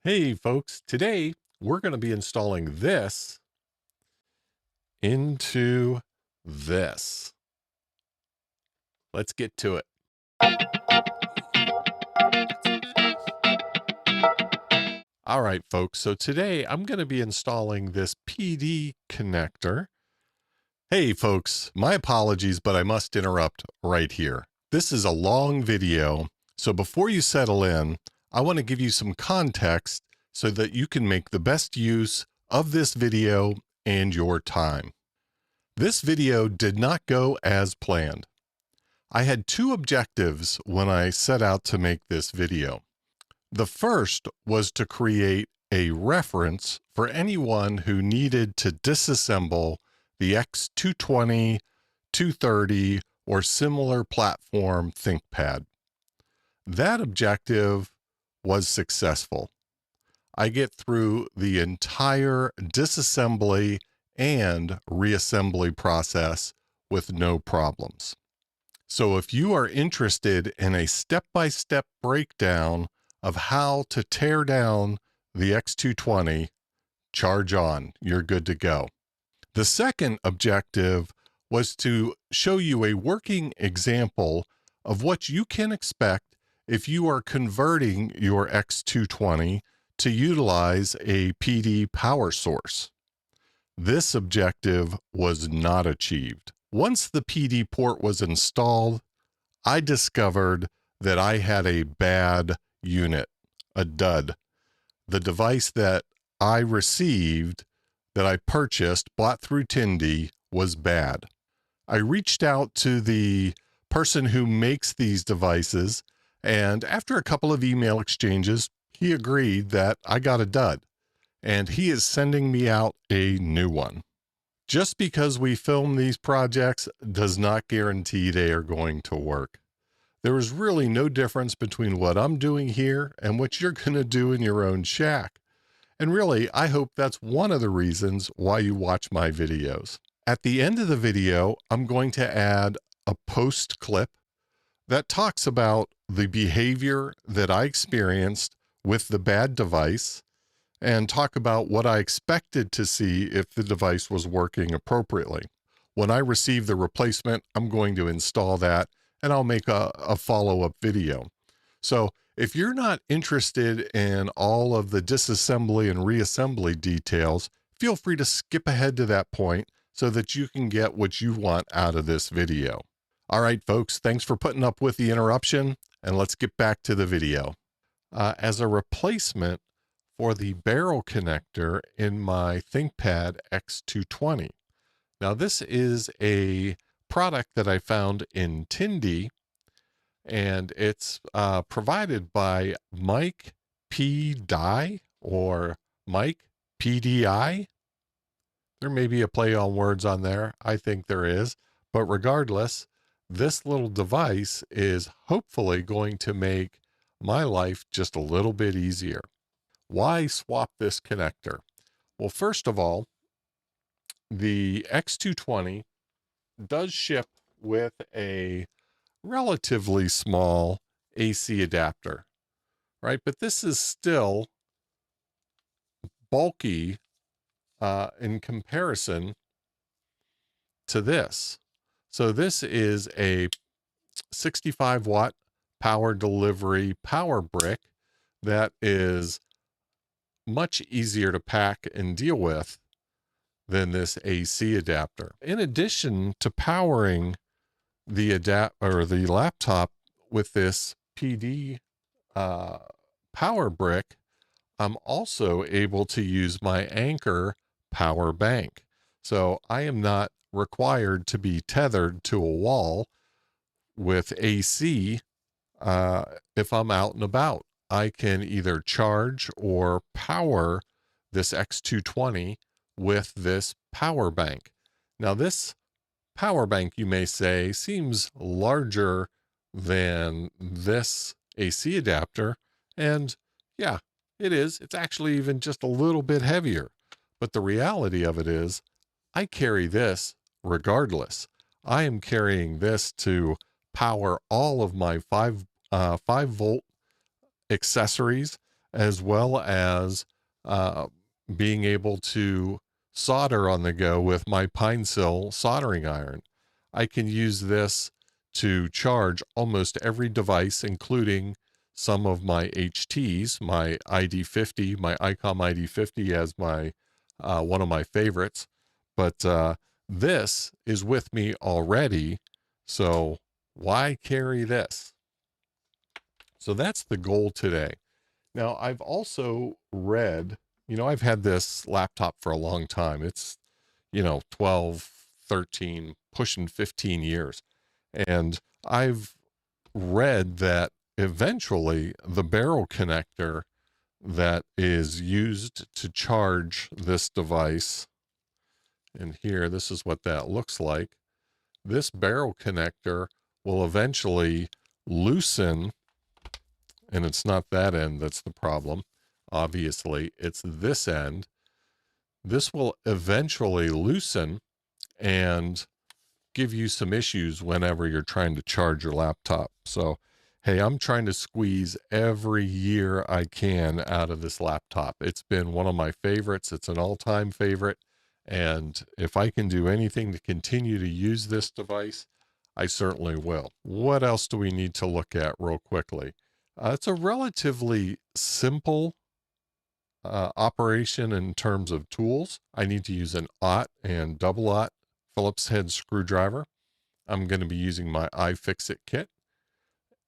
Hey folks, today we're going to be installing this into this. Let's get to it. All right, folks. So today I'm going to be installing this PD connector. Hey folks, my apologies, but I must interrupt right here. This is a long video. So before you settle in, I want to give you some context so that you can make the best use of this video and your time. This video did not go as planned. I had two objectives when I set out to make this video. The first was to create a reference for anyone who needed to disassemble the X220, 230, or similar platform ThinkPad. That objective was successful. I get through the entire disassembly and reassembly process with no problems. So if you are interested in a step-by-step breakdown of how to tear down the X220, charge on, you're good to go. The second objective was to show you a working example of what you can expect if you are converting your X220 to utilize a PD power source. This objective was not achieved. Once the PD port was installed, I discovered that I had a bad unit, a dud. The device that I received, that I purchased, bought through Tindy, was bad. I reached out to the person who makes these devices, and after a couple of email exchanges, he agreed that I got a dud, and he is sending me out a new one. Just because we film these projects does not guarantee they are going to work. There is really no difference between what I'm doing here and what you're going to do in your own shack. And really, I hope that's one of the reasons why you watch my videos. At the end of the video, I'm going to add a post clip that talks about the behavior that I experienced with the bad device and talk about what I expected to see if the device was working appropriately. When I receive the replacement, I'm going to install that and I'll make a follow-up video. So if you're not interested in all of the disassembly and reassembly details, feel free to skip ahead to that point so that you can get what you want out of this video. All right, folks, thanks for putting up with the interruption, and let's get back to the video. As a replacement for the barrel connector in my ThinkPad X220. Now, this is a product that I found in Tindy, and it's provided by Mike P. Dye or Mike PDI. There may be a play on words on there. I think there is. But regardless, this little device is hopefully going to make my life just a little bit easier. Why swap this connector? Well, first of all, the X220 does ship with a relatively small AC adapter, right? But this is still bulky in comparison to this. So this is a 65 watt power delivery power brick that is much easier to pack and deal with than this AC adapter. In addition to powering the the laptop with this PD power brick, I'm also able to use my Anker power bank. So I am not required to be tethered to a wall with AC if I'm out and about. I can either charge or power this X220 with this power bank. Now this power bank, you may say, seems larger than this AC adapter. And yeah, it is. It's actually even just a little bit heavier. But the reality of it is I carry this regardless. I am carrying this to power all of my 5 volt accessories as well as being able to solder on the go with my Pine-Sil soldering iron. I can use this to charge almost every device, including some of my HTs, my ID50, my ICOM ID50 as my one of my favorites. But this is with me already, so why carry this? So that's the goal today. Now, I've also read, I've had this laptop for a long time. It's, 12, 13, pushing 15 years. And I've read that eventually the barrel connector that is used to charge this device, and here, this is what that looks like. This barrel connector will eventually loosen, and it's not that end that's the problem. Obviously, it's this end. This will eventually loosen and give you some issues whenever you're trying to charge your laptop. So, hey, I'm trying to squeeze every year I can out of this laptop. It's been one of my favorites. It's an all-time favorite. And if I can do anything to continue to use this device, I certainly will. What else do we need to look at real quickly? It's a relatively simple operation in terms of tools. I need to use an aught and double aught Phillips head screwdriver. I'm going to be using my iFixit kit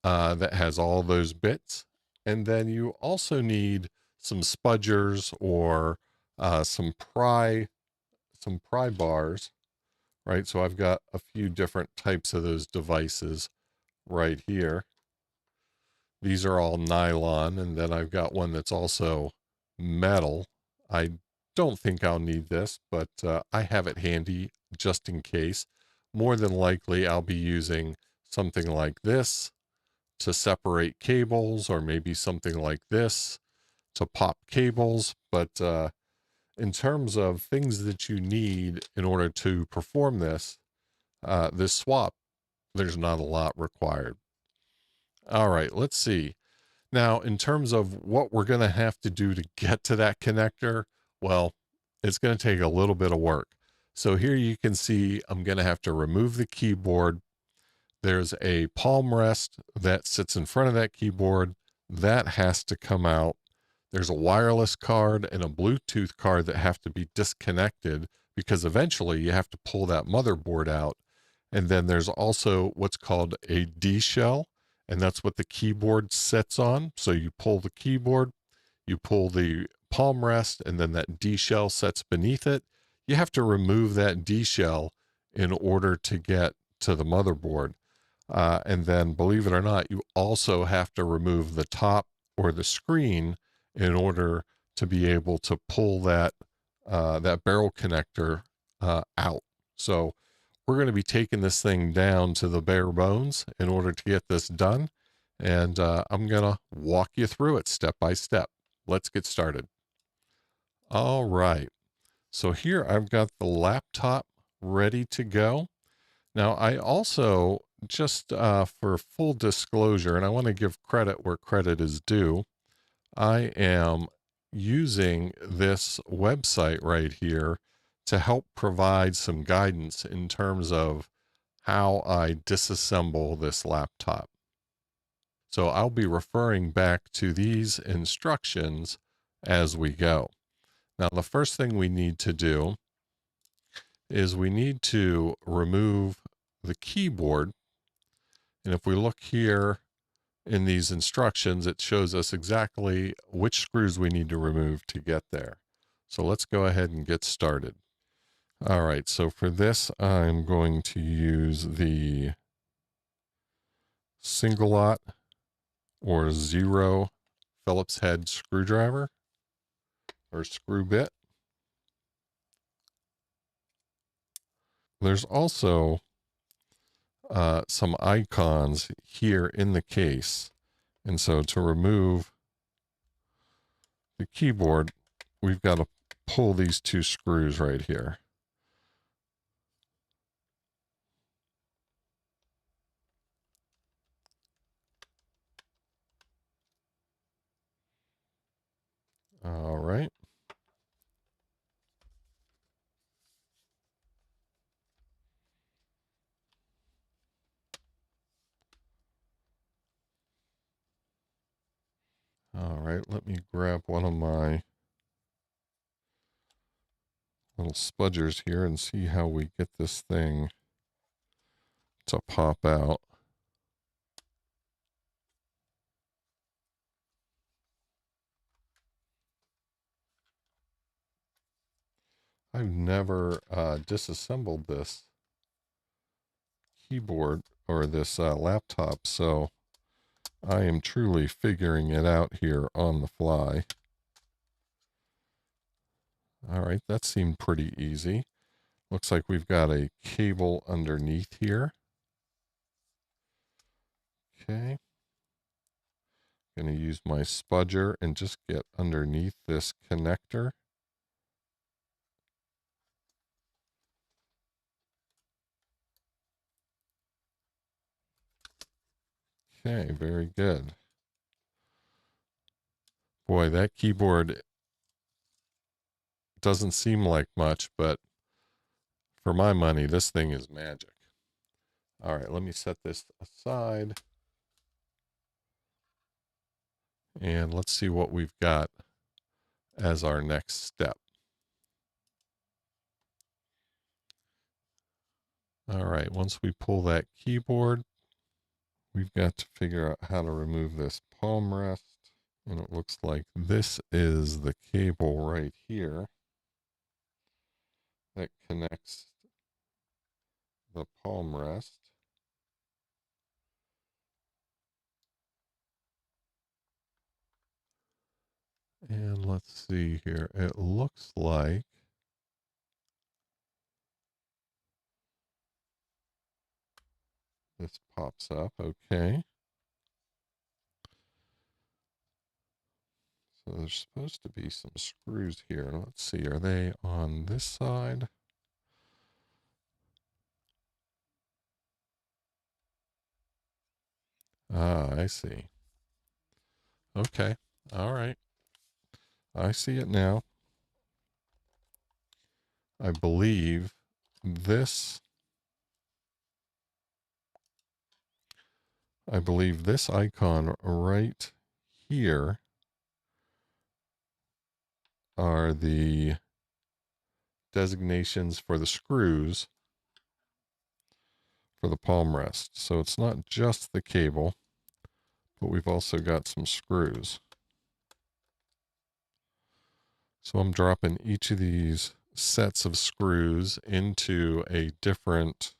that has all those bits. And then you also need some spudgers or some pry bars, right? So I've got a few different types of those devices right here. These are all nylon, and then I've got one that's also metal. I don't think I'll need this, but I have it handy just in case. More than likely, I'll be using something like this to separate cables, or maybe something like this to pop cables. But in terms of things that you need in order to perform this, this swap, there's not a lot required. All right, let's see. Now, in terms of what we're going to have to do to get to that connector, well, it's going to take a little bit of work. So here you can see I'm going to have to remove the keyboard. There's a palm rest that sits in front of that keyboard. That has to come out. There's a wireless card and a Bluetooth card that have to be disconnected because eventually you have to pull that motherboard out. And then there's also what's called a D shell, and that's what the keyboard sits on. So you pull the keyboard, you pull the palm rest, and then that D shell sets beneath it. You have to remove that D shell in order to get to the motherboard. And then, believe it or not, you also have to remove the top or the screen in order to be able to pull that that barrel connector out. So we're going to be taking this thing down to the bare bones in order to get this done. And I'm going to walk you through it step by step. Let's get started. All right. So here I've got the laptop ready to go. Now, I also, just for full disclosure, and I want to give credit where credit is due, I am using this website right here to help provide some guidance in terms of how I disassemble this laptop. So I'll be referring back to these instructions as we go. Now, the first thing we need to do is we need to remove the keyboard. And if we look here in these instructions, it shows us exactly which screws we need to remove to get there. So let's go ahead and get started. All right, so for this, I'm going to use the single aught or zero Phillips head screwdriver or screw bit. There's also some icons here in the case. And so to remove the keyboard, we've got to pull these two screws right here. right, let me grab one of my little spudgers here and see how we get this thing to pop out. I've never disassembled this keyboard or this laptop, so I am truly figuring it out here on the fly. All right, that seemed pretty easy. Looks like we've got a cable underneath here. Okay. Going to use my spudger and just get underneath this connector. Okay, very good. Boy, that keyboard doesn't seem like much, but for my money, this thing is magic. All right, let me set this aside. And let's see what we've got as our next step. All right, once we pull that keyboard, we've got to figure out how to remove this palm rest. And it looks like this is the cable right here that connects the palm rest. And let's see here. It looks like this pops up. Okay. So there's supposed to be some screws here. Let's see. Are they on this side? Ah, I see. Okay. All right. I see it now. I believe this icon right here are the designations for the screws for the palm rest. So it's not just the cable, but we've also got some screws. So I'm dropping each of these sets of screws into a different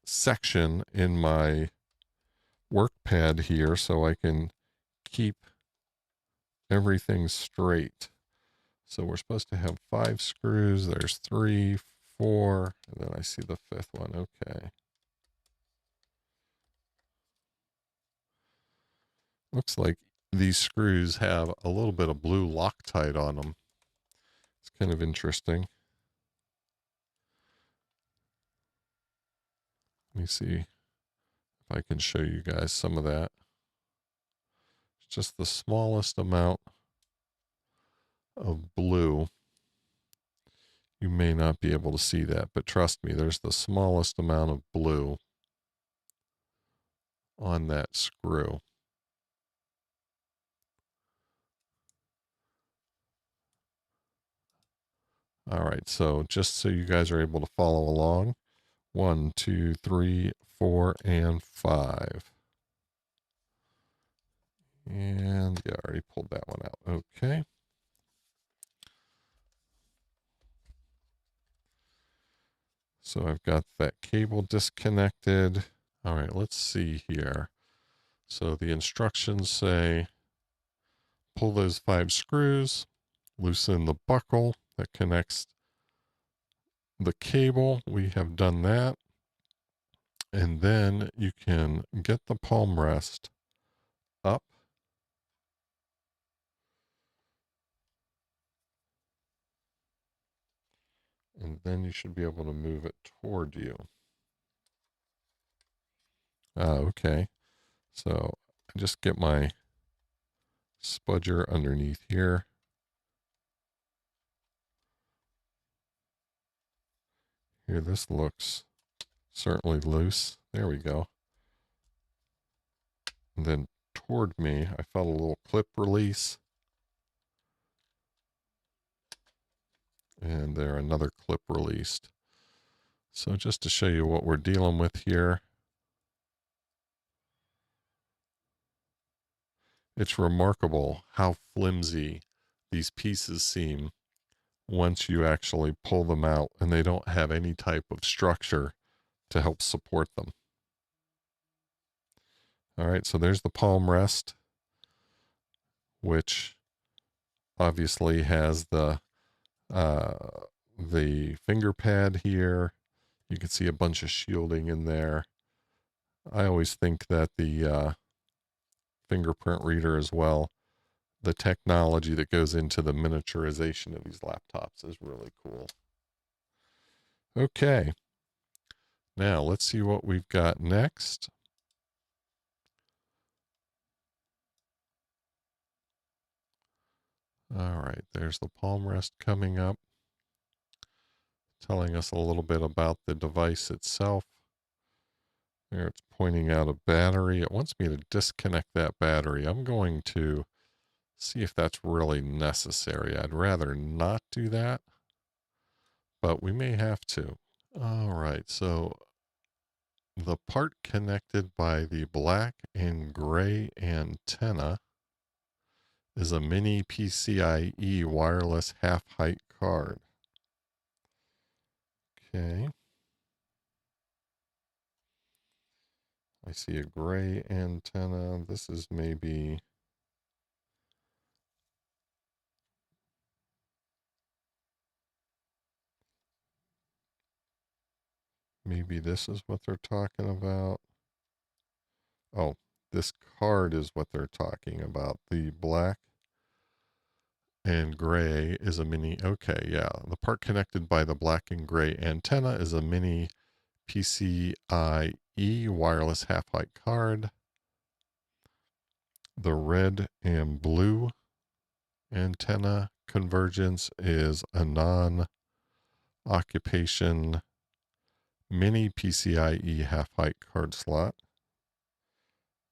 section in my work pad here so I can keep everything straight. So we're supposed to have 5 screws. There's 3, 4, and then I see the 5th one. Okay. Looks like these screws have a little bit of blue Loctite on them. It's kind of interesting. Let me see if I can show you guys some of that. It's just the smallest amount of blue. You may not be able to see that, but trust me, there's the smallest amount of blue on that screw. All right, so just so you guys are able to follow along, 1, 2, 3, 4, and 5. And yeah, I already pulled that one out. Okay. So I've got that cable disconnected. All right, let's see here. So the instructions say pull those 5 screws, loosen the buckle that connects the cable. We have done that. And then you can get the palm rest up. And then you should be able to move it toward you. Okay. So I just get my spudger underneath here. Here, this looks certainly loose. There we go. And then toward me, I felt a little clip release. And there, another clip released. So just to show you what we're dealing with here, it's remarkable how flimsy these pieces seem once you actually pull them out, and they don't have any type of structure to help support them. All right, so there's the palm rest, which obviously has the finger pad here. You can see a bunch of shielding in there. I always think that the fingerprint reader as well, the technology that goes into the miniaturization of these laptops is really cool. Okay, now let's see what we've got next. All right, there's the palm rest coming up, telling us a little bit about the device itself. There it's pointing out a battery. It wants me to disconnect that battery. I'm going to see if that's really necessary. I'd rather not do that, but we may have to. All right, so the part connected by the black and gray antenna is a mini PCIe wireless half-height card. Okay. I see a gray antenna. This is maybe this is what they're talking about. Oh, this card is what they're talking about. The black and gray is a mini. Okay, yeah. The part connected by the black and gray antenna is a mini PCIe wireless half-height card. The red and blue antenna convergence is a non-occupation mini PCIe half-height card slot.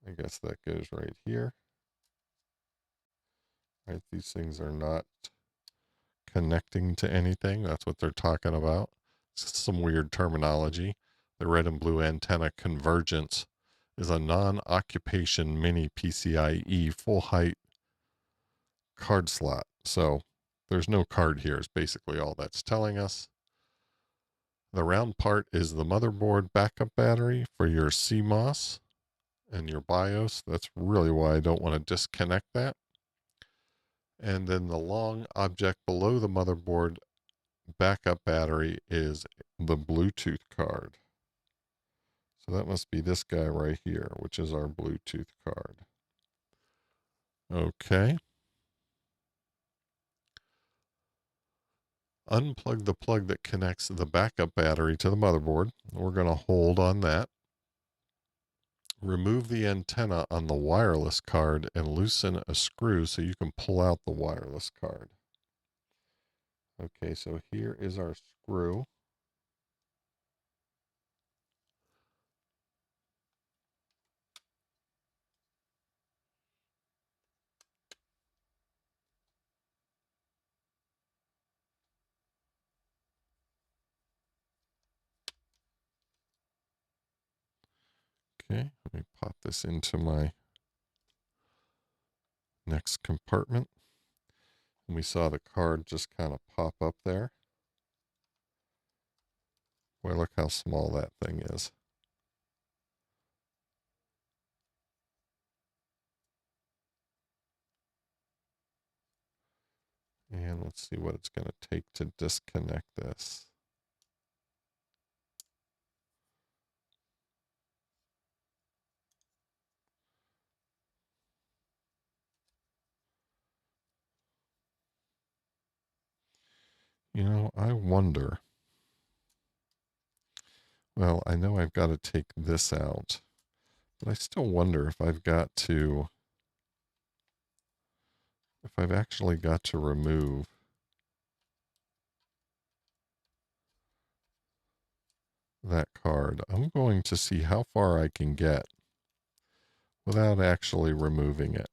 I guess that goes right here. Right, these things are not connecting to anything. That's what they're talking about. It's some weird terminology. The red and blue antenna convergence is a non-occupation mini PCIe full height card slot. So there's no card here is basically all that's telling us. The round part is the motherboard backup battery for your CMOS and your BIOS. That's really why I don't want to disconnect that. And then the long object below the motherboard backup battery is the Bluetooth card. So that must be this guy right here, which is our Bluetooth card. Okay. Unplug the plug that connects the backup battery to the motherboard. We're going to hold on that. Remove the antenna on the wireless card and loosen a screw so you can pull out the wireless card. Okay, so here is our screw. Okay, let me pop this into my next compartment. And we saw the card just kind of pop up there. Boy, look how small that thing is. And let's see what it's going to take to disconnect this. You know, I wonder. Well, I know I've got to take this out, but I still wonder if I've actually got to remove that card. I'm going to see how far I can get without actually removing it.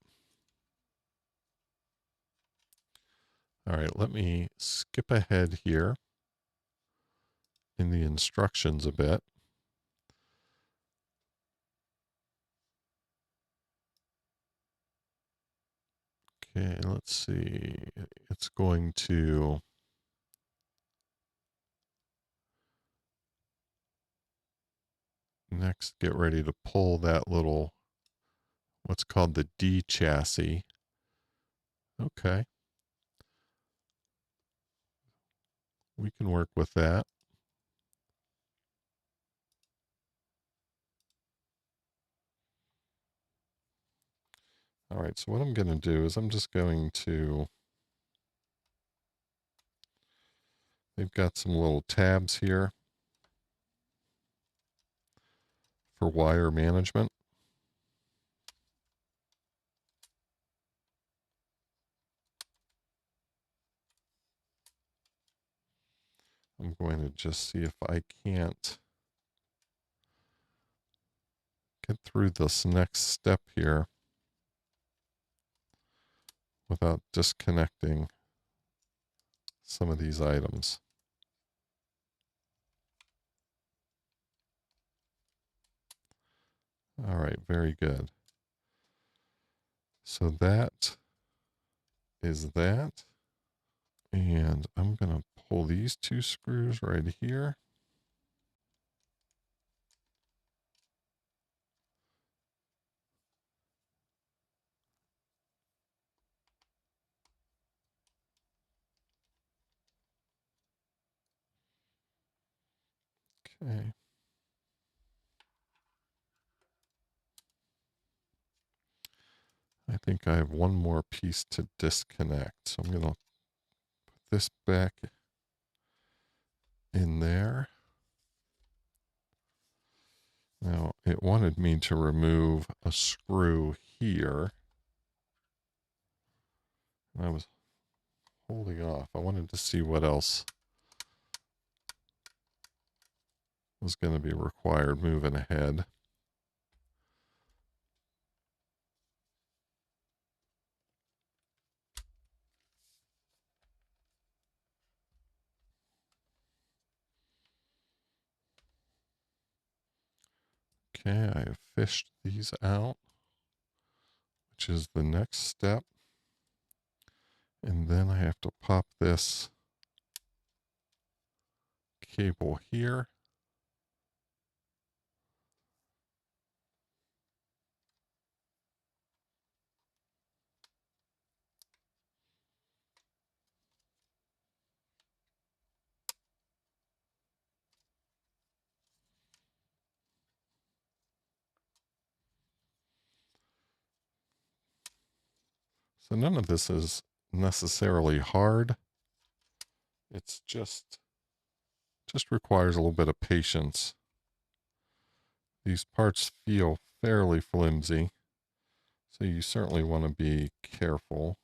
All right, let me skip ahead here in the instructions a bit. Okay, let's see. It's going to next get ready to pull that little, what's called the D chassis. Okay, we can work with that. All right, so what I'm going to do is I'm just going to, they've got some little tabs here for wire management. I'm going to just see if I can't get through this next step here without disconnecting some of these items. All right, very good. So that is that. And I'm going to pull these two screws right here. Okay. I think I have one more piece to disconnect. So I'm going to put this back in there. Now, it wanted me to remove a screw here. I was holding off. I wanted to see what else was going to be required moving ahead. Okay, I have fished these out, which is the next step. And then I have to pop this cable here. So none of this is necessarily hard. It's just requires a little bit of patience. These parts feel fairly flimsy, so you certainly want to be careful.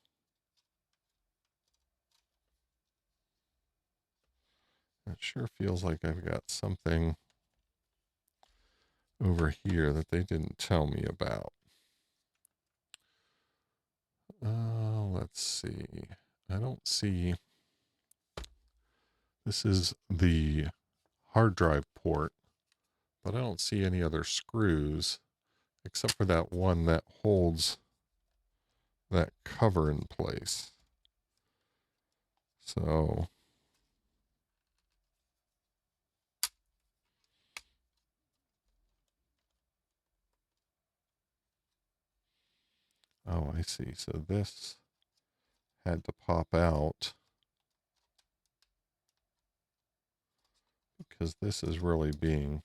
It sure feels like I've got something over here that they didn't tell me about. Let's see. I don't see. This is the hard drive port, but I don't see any other screws except for that one that holds that cover in place. So oh, I see. So this had to pop out because this is really being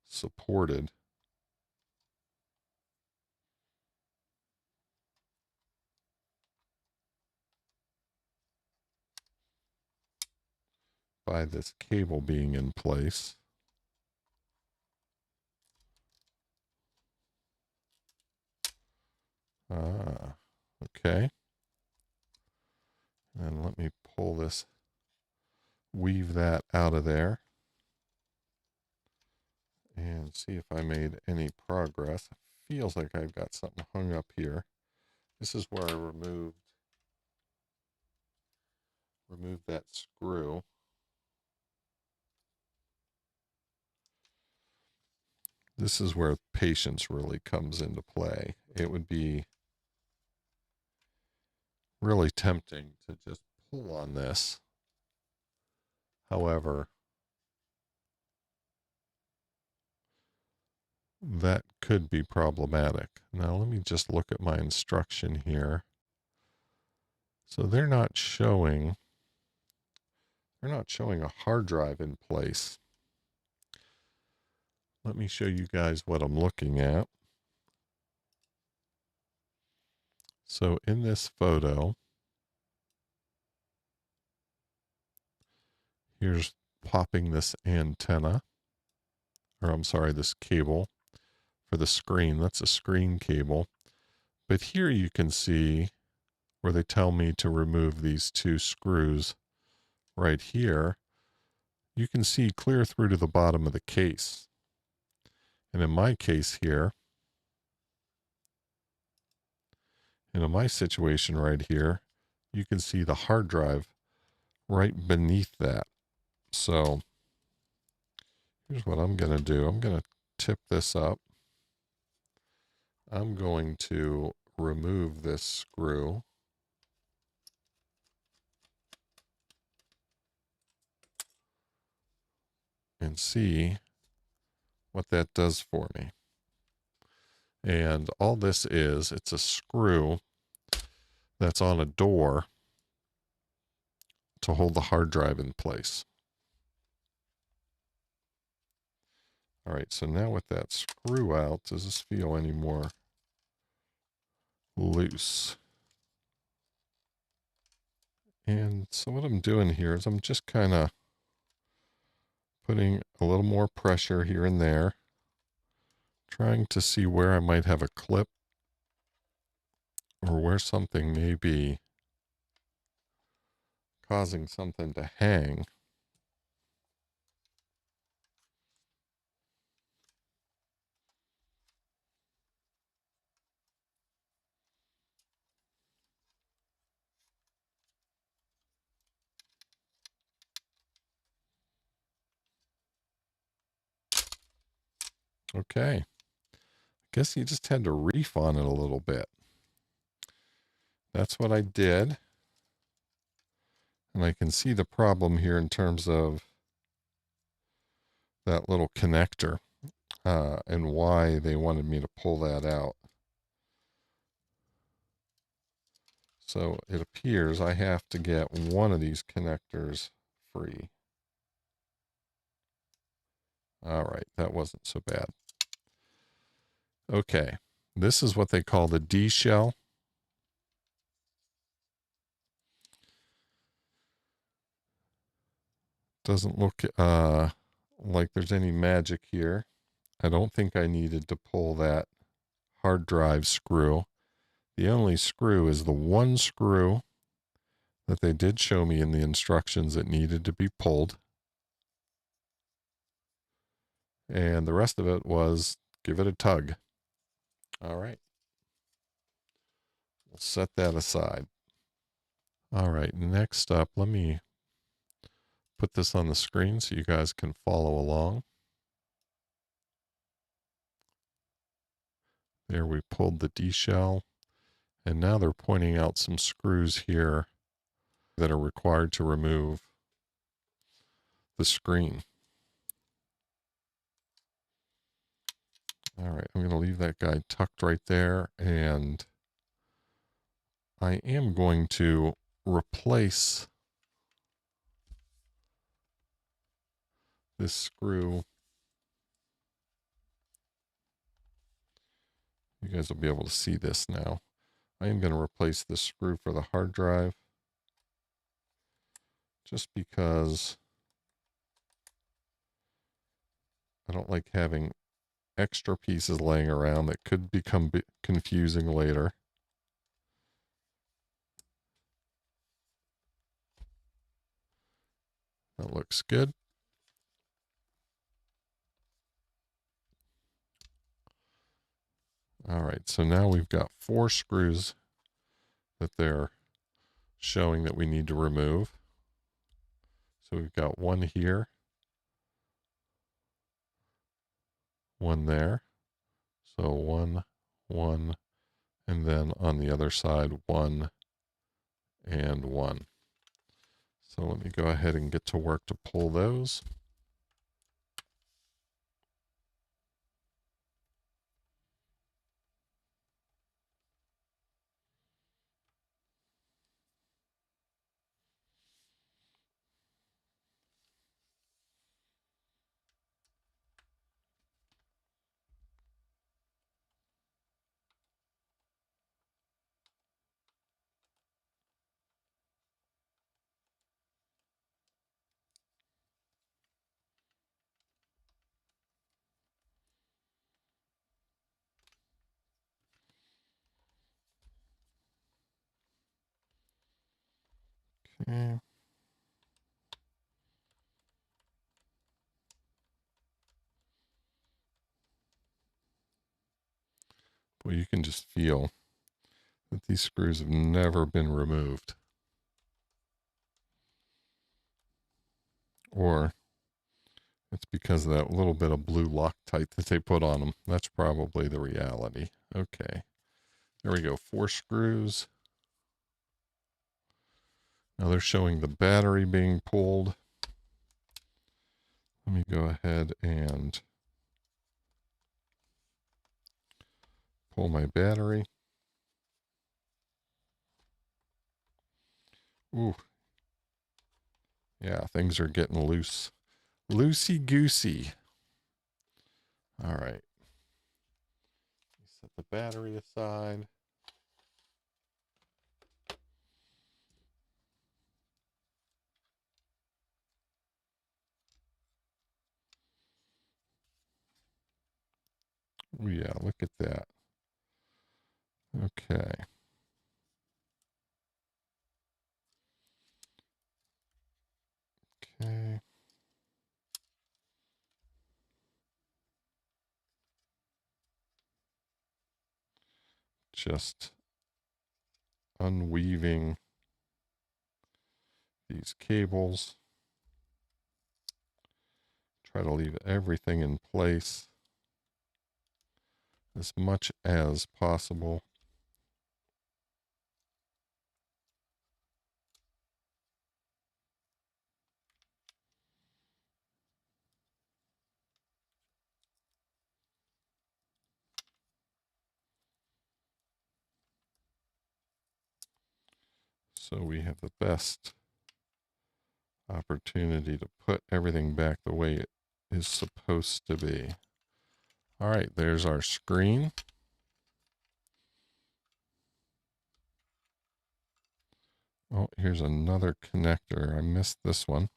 supported. By this cable being in place. Ah, okay. And let me pull this, weave that out of there. Let's see if I made any progress. It feels like I've got something hung up here. This is where I removed that screw. This is where patience really comes into play. It would be really tempting to just pull on this. However, that could be problematic. Now let me just look at my instruction here. So they're not showing a hard drive in place. Let me show you guys what I'm looking at. So in this photo, here's popping this antenna, or I'm sorry, this cable for the screen. That's a screen cable. But here you can see where they tell me to remove these two screws right here. You can see clear through to the bottom of the case. And in my case here, and in my situation right here, you can see the hard drive right beneath that. So here's what I'm going to do. I'm going to tip this up. I'm going to remove this screw. And see what that does for me. And all this is, it's a screw that's on a door to hold the hard drive in place. All right, so now with that screw out, does this feel any more loose? And so what I'm doing here is I'm just kind of putting a little more pressure here and there, trying to see where I might have a clip or where something may be causing something to hang. Okay. Guess you just had to reef on it a little bit. That's what I did. And I can see the problem here in terms of that little connector and why they wanted me to pull that out. So it appears I have to get one of these connectors free. All right, that wasn't so bad. Okay, this is what they call the D shell. Doesn't look like there's any magic here. I don't think I needed to pull that hard drive screw. The only screw is the one screw that they did show me in the instructions that needed to be pulled. And the rest of it was give it a tug. All right. We'll set that aside. All right, next up, let me put this on the screen so you guys can follow along. There we pulled the D shell, and now they're pointing out some screws here that are required to remove the screen. All right, I'm going to leave that guy tucked right there, and I am going to replace this screw. You guys will be able to see this now. I am going to replace this screw for the hard drive just because I don't like having extra pieces laying around that could become confusing later. That looks good. All right, so now we've got 4 screws that they're showing that we need to remove. So we've got one here, one there. So 1, 1, and then on the other side, 1 and 1. So let me go ahead and get to work to pull those. Okay. Well, you can just feel that these screws have never been removed. Or it's because of that little bit of blue Loctite that they put on them. That's probably the reality. Okay. There we go. 4 screws. Now they're showing the battery being pulled. Let me go ahead and pull my battery. Ooh. Yeah, things are getting loose. Loosey-goosey. All right. Set the battery aside. Oh, yeah, look at that. Okay. Okay. Just unweaving these cables. Try to leave everything in place as much as possible. So we have the best opportunity to put everything back the way it is supposed to be. All right, there's our screen. Oh, here's another connector. I missed this one.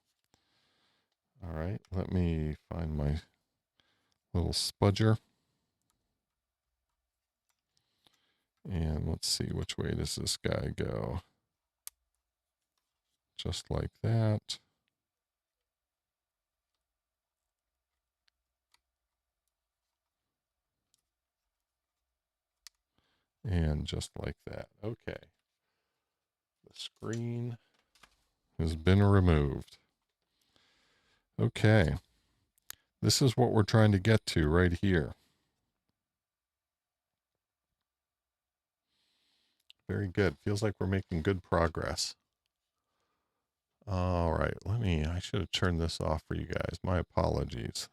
All right, let me find my little spudger. And let's see, which way does this guy go? Just like that. And just like that. Okay. The screen has been removed. Okay. This is what we're trying to get to right here. Very good. Feels like we're making good progress. All right. I should have turned this off for you guys. My apologies.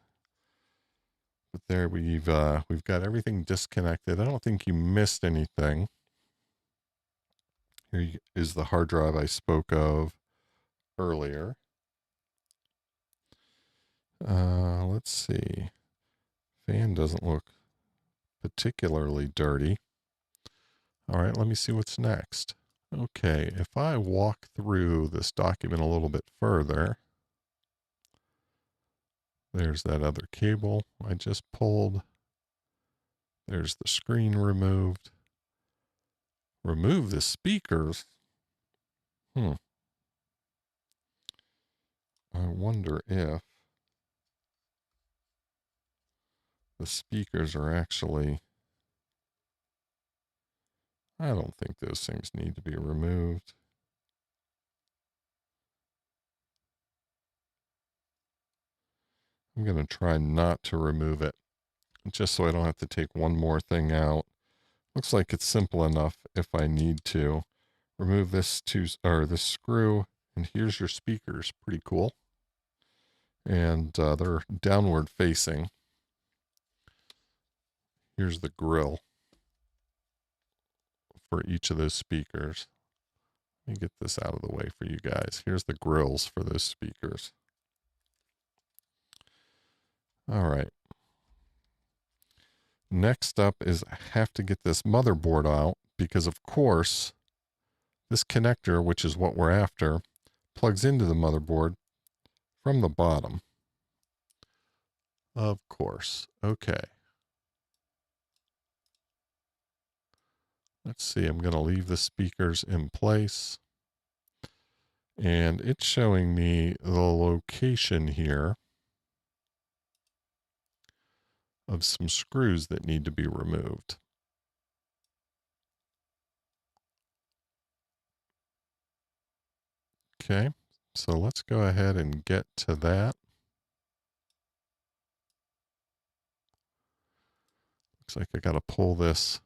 But there we've got everything disconnected. I don't think you missed anything. Here is the hard drive I spoke of earlier. Let's see. Fan doesn't look particularly dirty. All right, let me see what's next. Okay, if I walk through this document a little bit further, there's that other cable I just pulled. There's the screen removed. Remove the speakers. I wonder if the speakers are actually I don't think those things need to be removed. I'm going to try not to remove it, just so I don't have to take one more thing out. Looks like it's simple enough if I need to. Remove this this screw, and here's your speakers. Pretty cool. And they're downward facing. Here's the grill for each of those speakers. Let me get this out of the way for you guys. Here's the grills for those speakers. All right. Next up is I have to get this motherboard out because, of course, this connector, which is what we're after, plugs into the motherboard from the bottom. Of course. Okay. Let's see. I'm going to leave the speakers in place. And it's showing me the location here of some screws that need to be removed. Okay, so let's go ahead and get to that. Looks like I got to pull this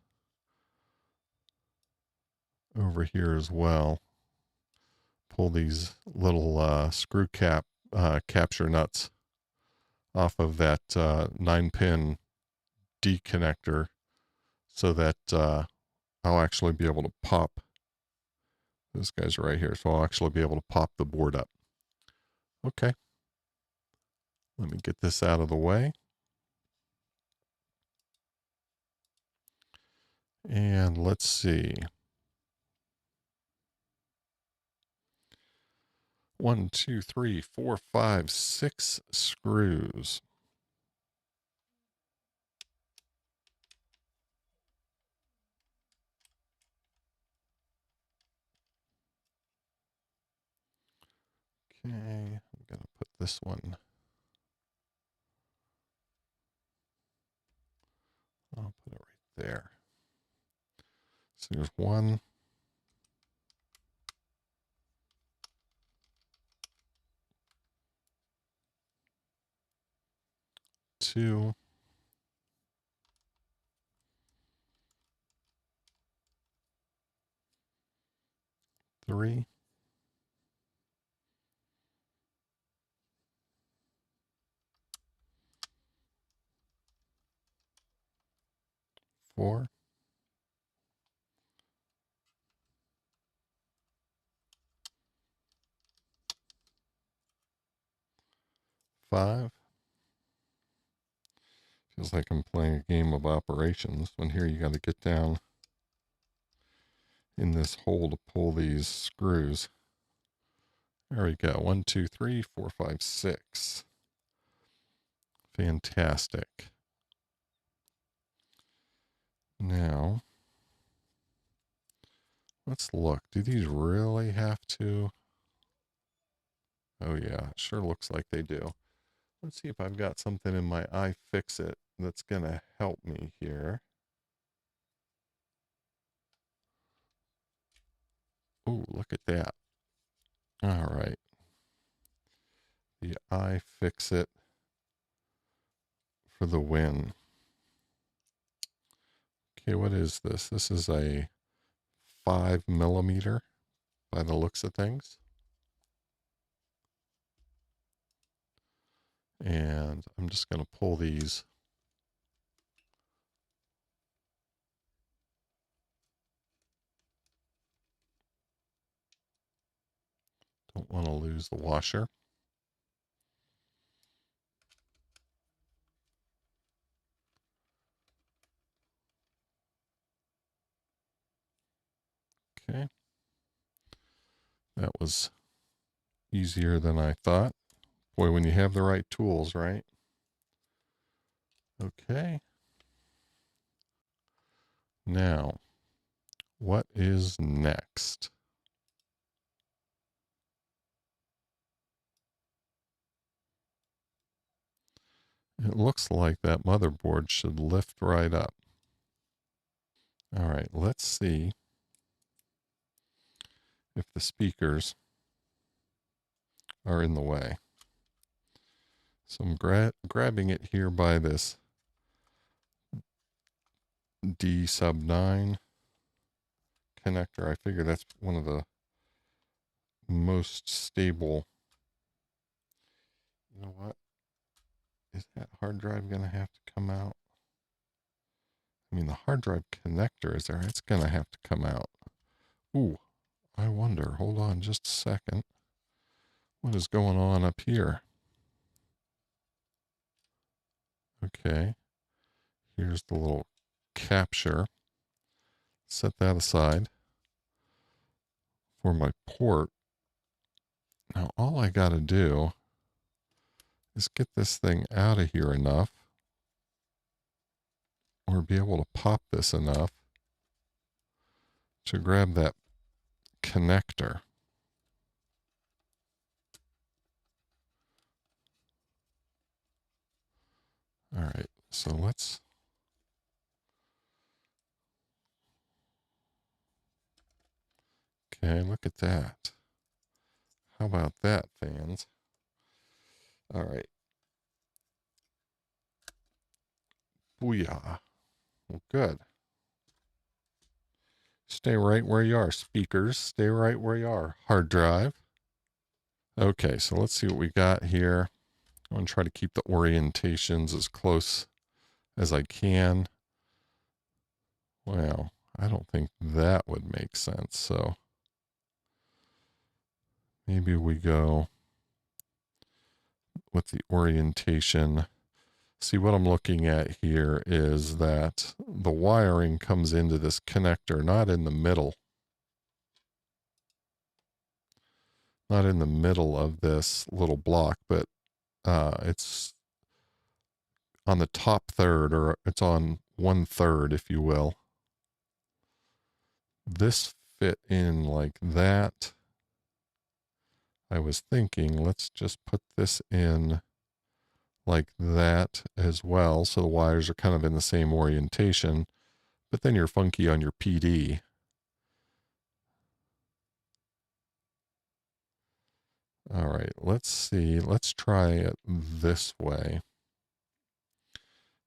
over here as well. Pull these little screw capture nuts off of that 9-pin D connector so that I'll actually be able to pop. This guy's right here, so I'll actually be able to pop the board up. Okay. Let me get this out of the way. And let's see. 1, 2, 3, 4, 5, 6 screws. Okay, I'm going to put this one. I'll put it right there. So there's 1, 2, 3, 4, 5. Feels like I'm playing a game of operations when here you got to get down in this hole to pull these screws. There we go. 1, 2, 3, 4, 5, 6. Fantastic. Now, let's look. Do these really have to? Oh yeah, it sure looks like they do. Let's see if I've got something in my iFixit that's going to help me here. Oh, look at that. All right. The iFixit for the win. Okay, what is this? This is a 5mm by the looks of things. And I'm just going to pull these. Don't want to lose the washer. Okay. That was easier than I thought. Boy, when you have the right tools, right? Okay. Now, what is next? It looks like that motherboard should lift right up. All right, let's see if the speakers are in the way. So I'm grabbing it here by this D sub 9 connector. I figure that's one of the most stable. You know what? Is that hard drive going to have to come out? I mean, the hard drive connector is there. It's going to have to come out. Ooh, I wonder. Hold on just a second. What is going on up here? Okay. Here's the little capture. Set that aside for my port. Now, all I got to do is get this thing out of here enough, or be able to pop this enough to grab that connector. All right, so let's okay, look at that. How about that, fans? All right. Booyah. Well, good. Stay right where you are, speakers. Stay right where you are. Hard drive. Okay, so let's see what we got here. I'm going to try to keep the orientations as close as I can. Well, I don't think that would make sense. So maybe we go with the orientation. See, what I'm looking at here is that the wiring comes into this connector, not in the middle. Not in the middle of this little block, but it's on the top third, or it's on 1/3, if you will. This fit in like that. I was thinking, let's just put this in like that as well. So the wires are kind of in the same orientation, but then you're funky on your PD. All right, let's see. Let's try it this way.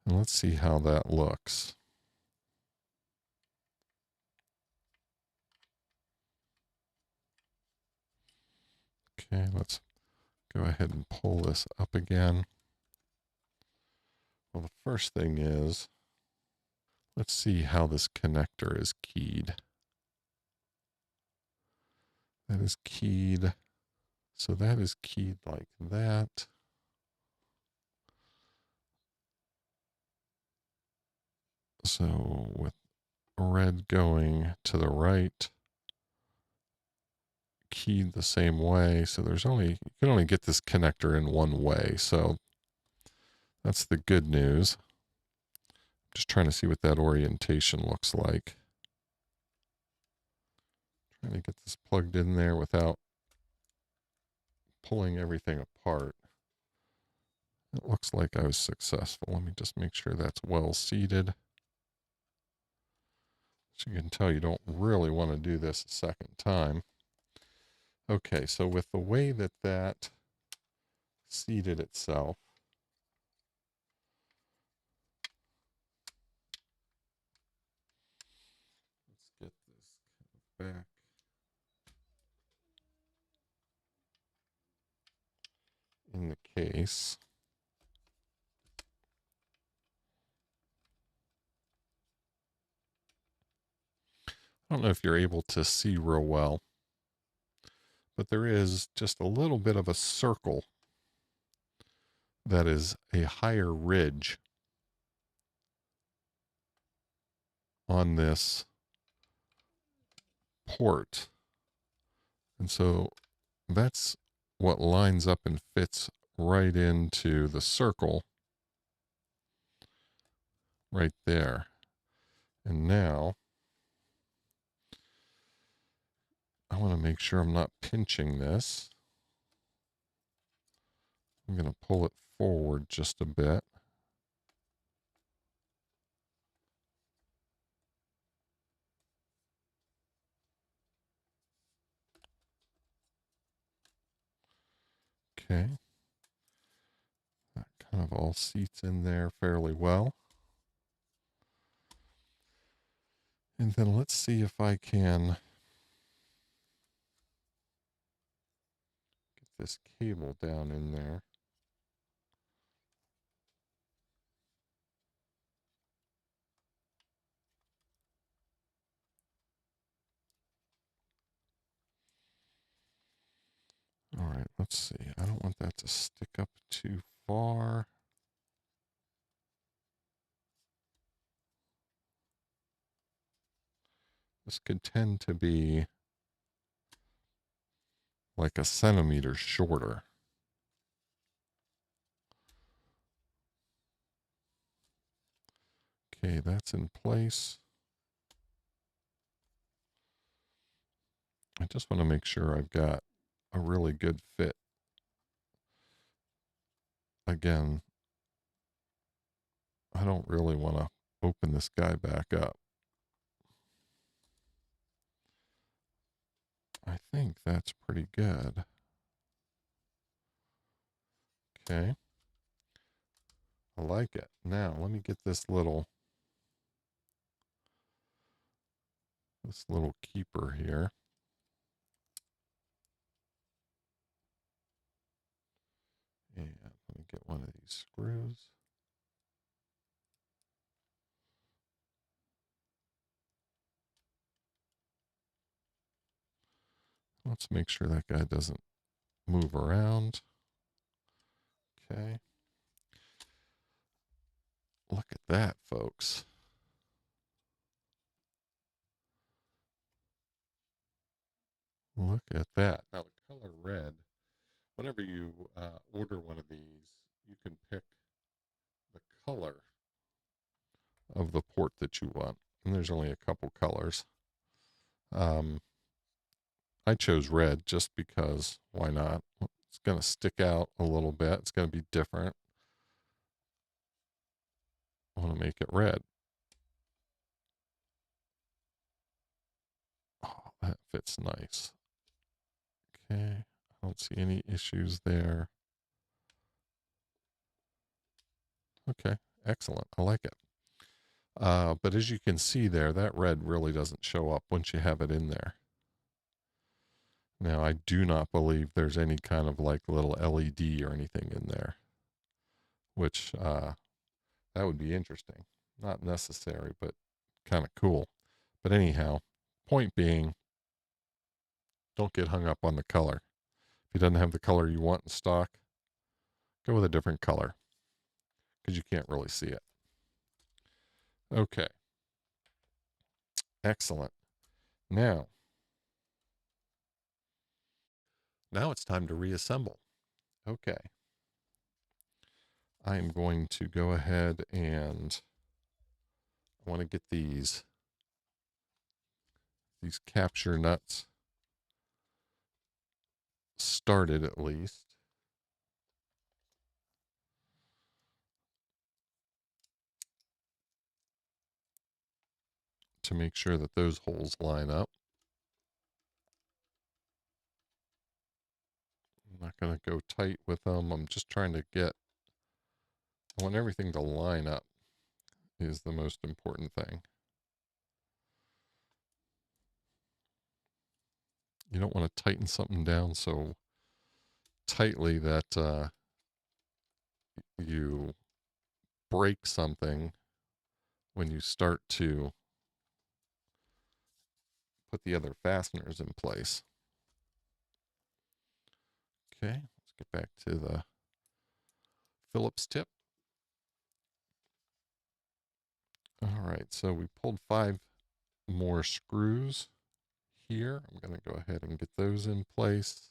And let's see how that looks. Okay, let's go ahead and pull this up again. Well, the first thing is, let's see how this connector is keyed. That is keyed. So that is keyed like that. So with red going to the right, keyed the same way. So there's only, you can only get this connector in one way. So that's the good news. Just trying to see what that orientation looks like. Trying to get this plugged in there without pulling everything apart. It looks like I was successful. Let me just make sure that's well seated. As you can tell, you don't really want to do this a second time. Okay, so with the way that that seated itself, let's get this back. In the case. I don't know if you're able to see real well, but there is just a little bit of a circle that is a higher ridge on this port. And so that's what lines up and fits right into the circle right there. And now I want to make sure I'm not pinching this. I'm going to pull it forward just a bit. Okay. That kind of all seats in there fairly well. And then let's see if I can get this cable down in there. All right, let's see. I don't want that to stick up too far. This could tend to be like a centimeter shorter. Okay, that's in place. I just want to make sure I've got a really good fit. Again, I don't really want to open this guy back up. I think that's pretty good. Okay. I like it. Now, let me get this little keeper here. And let me get one of these screws. Let's make sure that guy doesn't move around. Okay. Look at that, folks. Look at that. Now, the color red, whenever you order one of these, you can pick the color of the port that you want. And there's only a couple colors. I chose red just because why not? It's going to stick out a little bit. It's going to be different. I want to make it red. Oh, that fits nice. Okay. I don't see any issues there. Okay. Excellent. I like it. But as you can see there, that red really doesn't show up once you have it in there. Now, I do not believe there's any kind of like little LED or anything in there, which that would be interesting. Not necessary, but kind of cool. But anyhow, point being, don't get hung up on the color. If it doesn't have the color you want in stock, go with a different color because you can't really see it. Okay. Excellent. Now it's time to reassemble. Okay. I'm going to go ahead and I want to get these capture nuts started at least. To make sure that those holes line up. I'm not going to go tight with them. I'm just trying to I want everything to line up is the most important thing. You don't want to tighten something down so tightly that you break something when you start to put the other fasteners in place. Okay, let's get back to the Phillips tip. All right, so we pulled 5 more screws here. I'm going to go ahead and get those in place.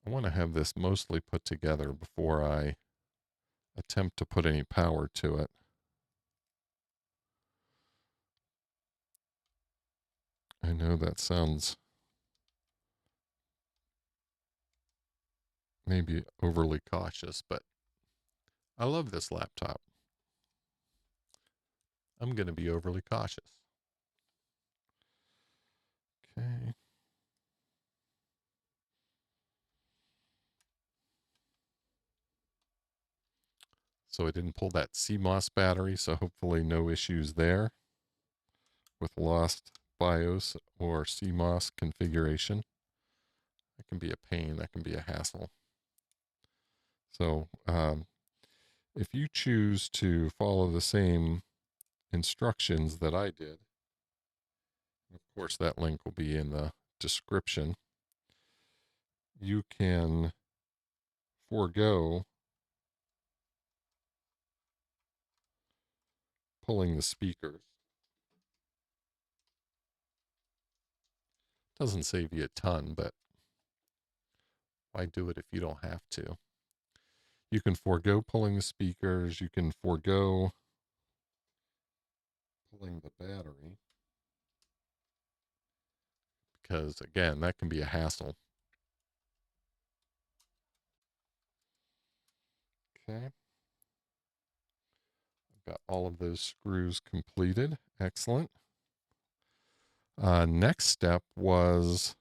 I want to have this mostly put together before I attempt to put any power to it. I know that sounds maybe overly cautious, but I love this laptop. I'm going to be overly cautious. Okay. So I didn't pull that CMOS battery, so hopefully no issues there with lost BIOS or CMOS configuration. That can be a pain. That can be a hassle. So if you choose to follow the same instructions that I did, of course that link will be in the description, you can forego pulling the speakers. Doesn't save you a ton, but why do it if you don't have to? You can forego pulling the speakers. You can forego pulling the battery because, again, that can be a hassle. Okay. I've got all of those screws completed. Excellent. Next step was,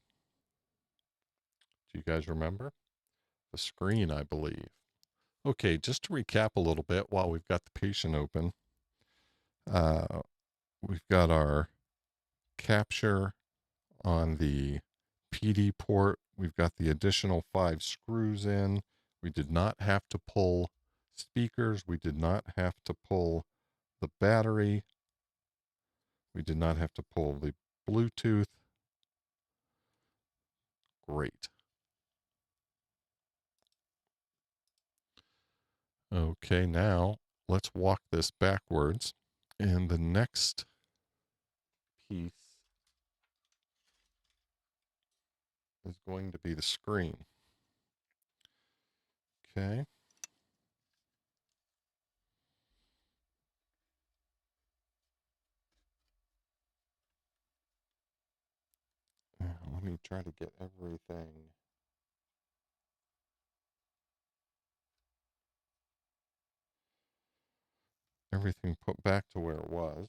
do you guys remember? The screen, I believe. Okay, just to recap a little bit while we've got the patient open. We've got our capture on the PD port. We've got the additional 5 screws in. We did not have to pull speakers. We did not have to pull the battery. We did not have to pull the Bluetooth. Great. Okay, now let's walk this backwards. And the next piece is going to be the screen. Okay. Let me try to get everything put back to where it was.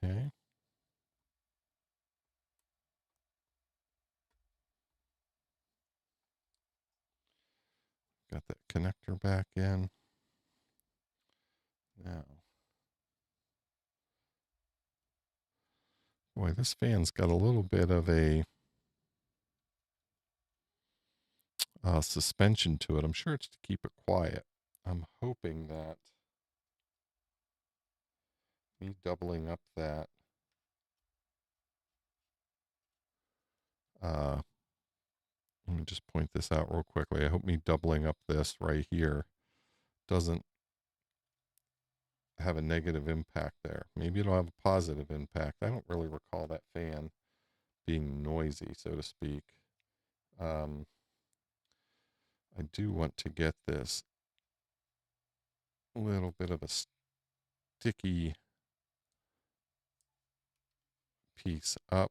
Okay. Got that connector back in. Now, boy, this fan's got a little bit of a suspension to it. I'm sure it's to keep it quiet. I'm hoping that me doubling up that let me just point this out real quickly. I hope me doubling up this right here doesn't have a negative impact there. Maybe it'll have a positive impact. I don't really recall that fan being noisy, so to speak. I do want to get this little bit of a sticky piece up.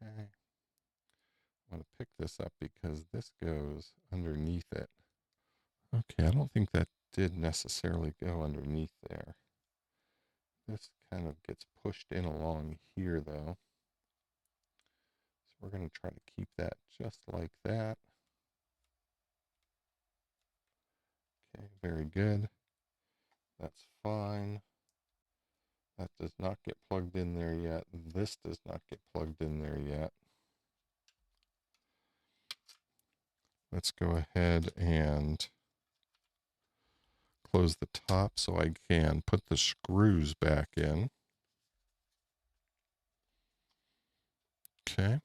Okay. I want to pick this up because this goes underneath it. Okay, I don't think that did necessarily go underneath there. This kind of gets pushed in along here though. So we're going to try to keep that just like that. Okay, very good. That's fine. That does not get plugged in there yet. This does not get plugged in there yet. Let's go ahead and close the top so I can put the screws back in. Okay.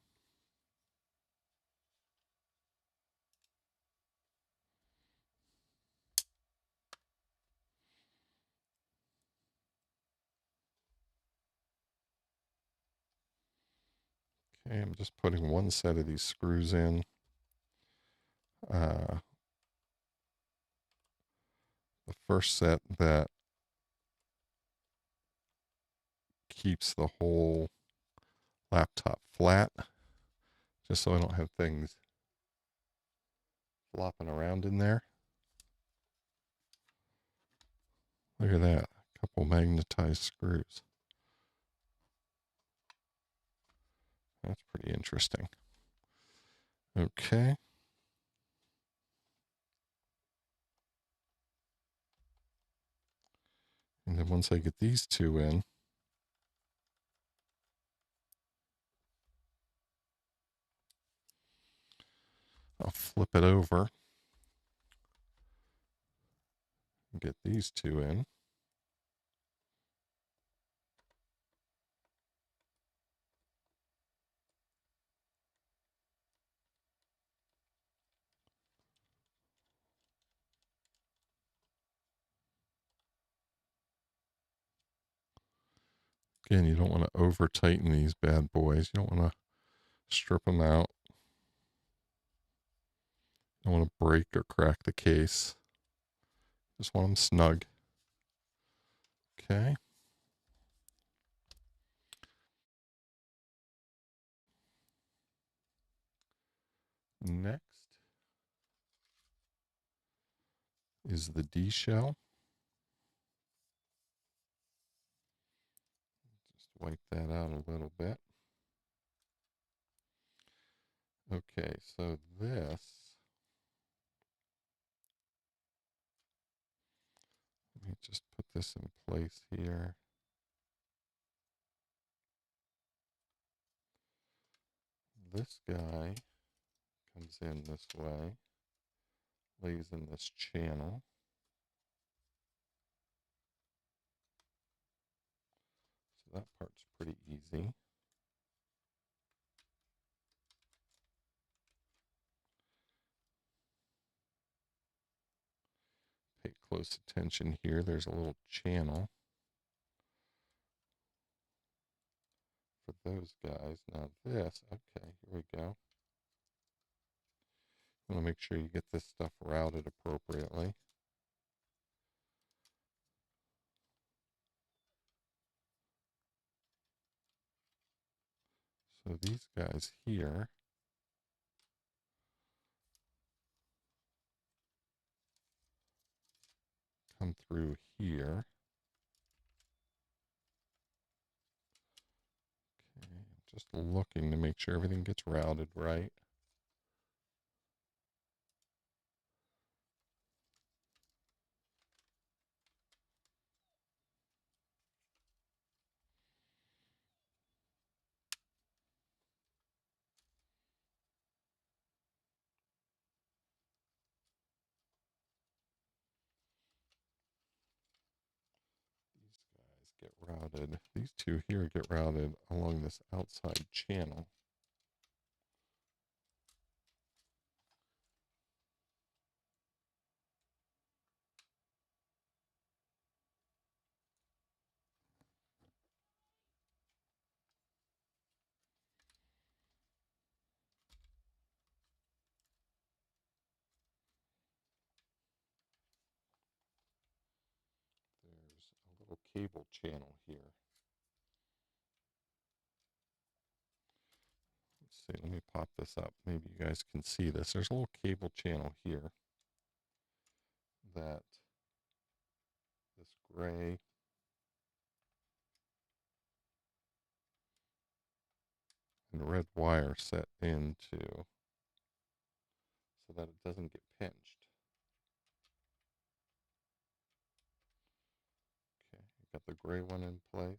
Okay, I'm just putting one set of these screws in. The first set that keeps the whole laptop flat, just so I don't have things flopping around in there. Look at that, a couple magnetized screws. That's pretty interesting. Okay. And then once I get these two in, I'll flip it over and get these two in. Again, you don't want to over tighten these bad boys. You don't want to strip them out. You don't want to break or crack the case. Just want them snug. Okay. Next is the D shell. Just wipe that out a little bit. Okay, so this, let me just put this in place here. This guy comes in this way, lays in this channel. So that part's pretty easy. Pay close attention here. There's a little channel for those guys. Now this, okay, here we go. You want to make sure you get this stuff routed appropriately. So these guys here come through here. Okay, just looking to make sure everything gets routed right. Get routed. These two here get routed along this outside channel. There's a little cable channel here. Let's see, let me pop this up. Maybe you guys can see this. There's a little cable channel here that this gray and red wire set into so that it doesn't get pinched. Okay, got the gray one in place.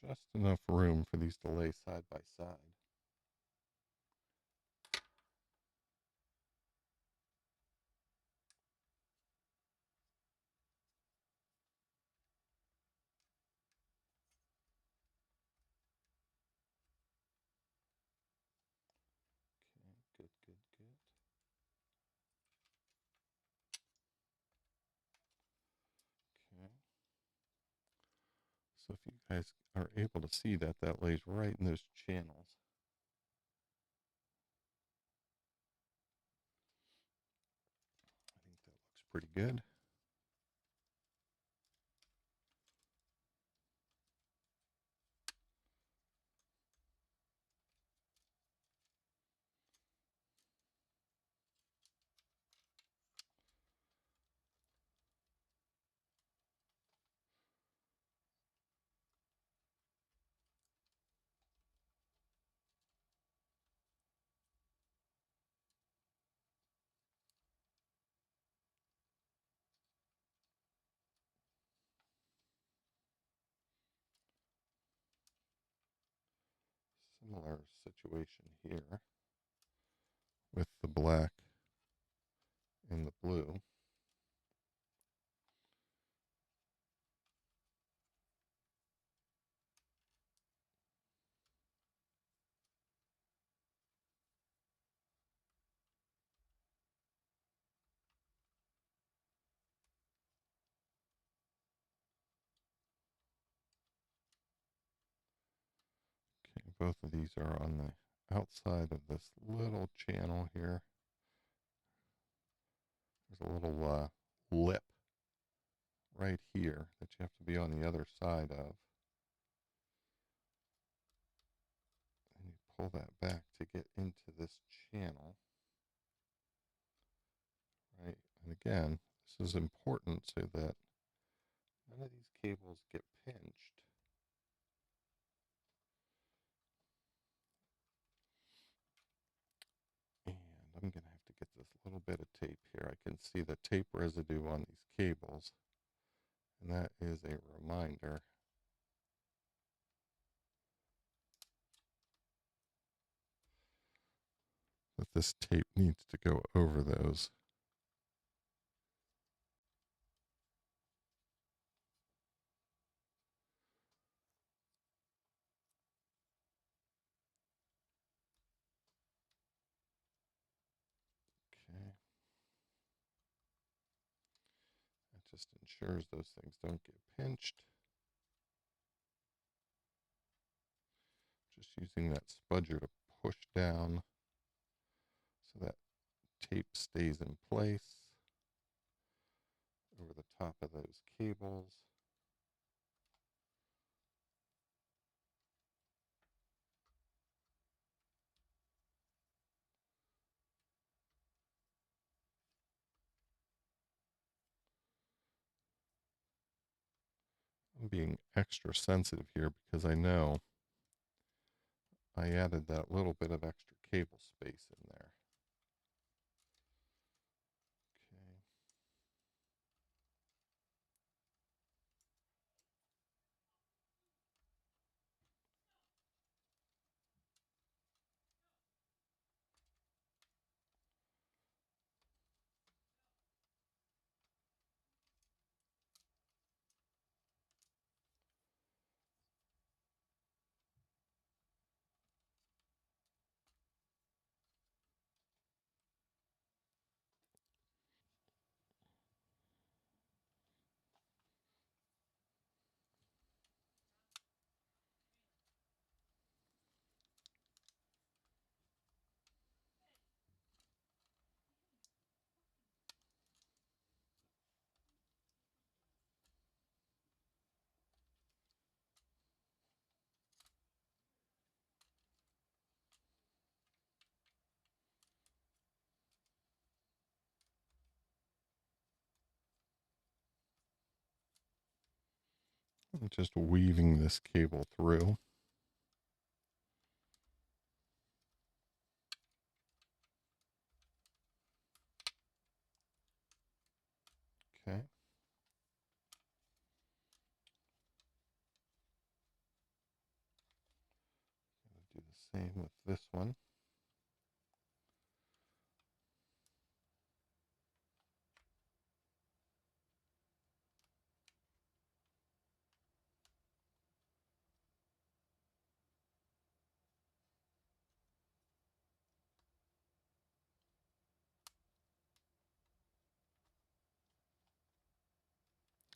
just enough room for these to lay side by side. Okay, good. Okay. So if you guys are able to see that, that lays right in those channels. I think that looks pretty good. Similar situation here with the black and the blue. Okay, both of these are on the outside of this little channel here. There's a little lip right here that you have to be on the other side of. And you pull that back to get into this channel. Right, and again, this is important so that none of these cables get pinched. And I'm going to have to get this little bit of tape here. I can see the tape residue on these cables, and that is a reminder that this tape needs to go over those. Okay. That just ensures those things don't get pinched. Just using that spudger to push down so that tape stays in place over the top of those cables. I'm being extra sensitive here because I know I added that little bit of extra cable space in there. Okay. I'm just weaving this cable through. Okay. Same with this one.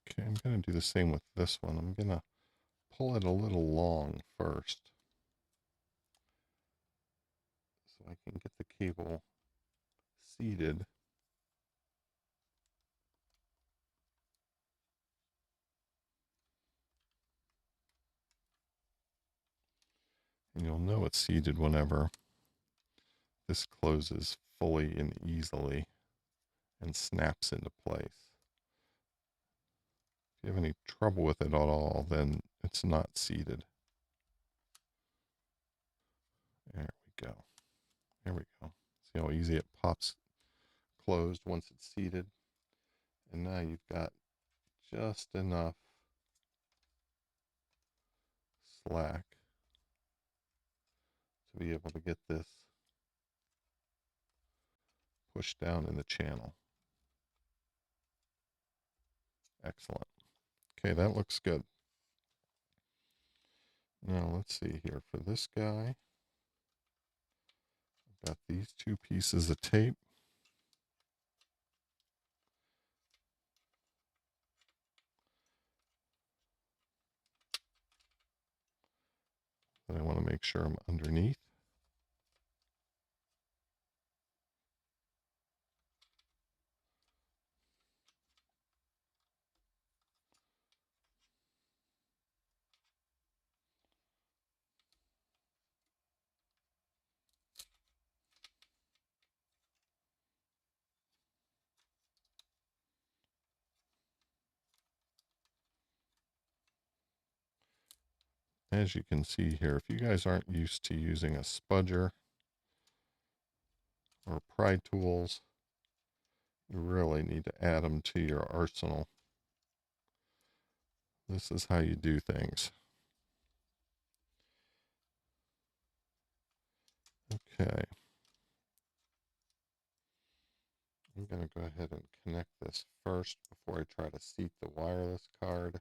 Okay, I'm going to do the same with this one. I'm going to pull it a little long first so I can get the cable seated. And you'll know it's seated whenever this closes fully and easily and snaps into place. If you have any trouble with it at all, then it's not seated. There we go. There we go. See how easy it pops closed once it's seated? And now you've got just enough slack to be able to get this pushed down in the channel. Excellent. Okay, that looks good. Now let's see here. For this guy, I've got these two pieces of tape. That I want to make sure I'm underneath. As you can see here, if you guys aren't used to using a spudger or pry tools, you really need to add them to your arsenal. This is how you do things. Okay. I'm going to go ahead and connect this first before I try to seat the wireless card.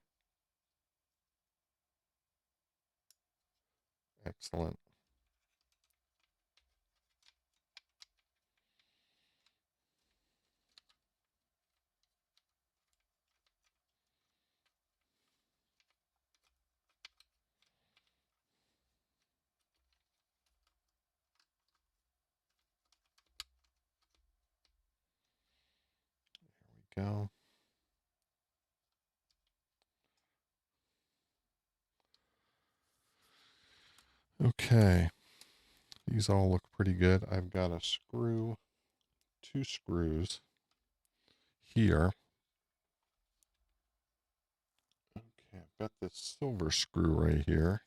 Excellent. There we go. Okay. These all look pretty good. I've got a screw, two screws here. Okay, I've got this silver screw right here.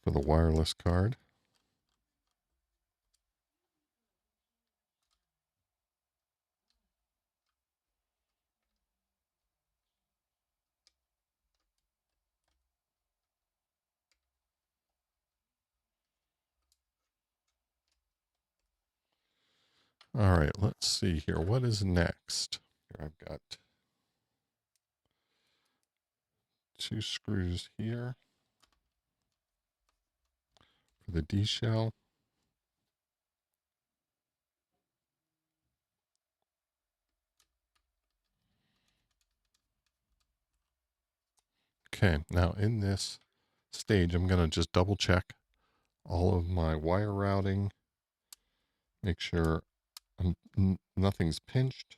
For the wireless card. All right, let's see here. What is next? Here I've got two screws here for the D shell. Okay, now in this stage, I'm going to just double check all of my wire routing, make sure nothing's pinched.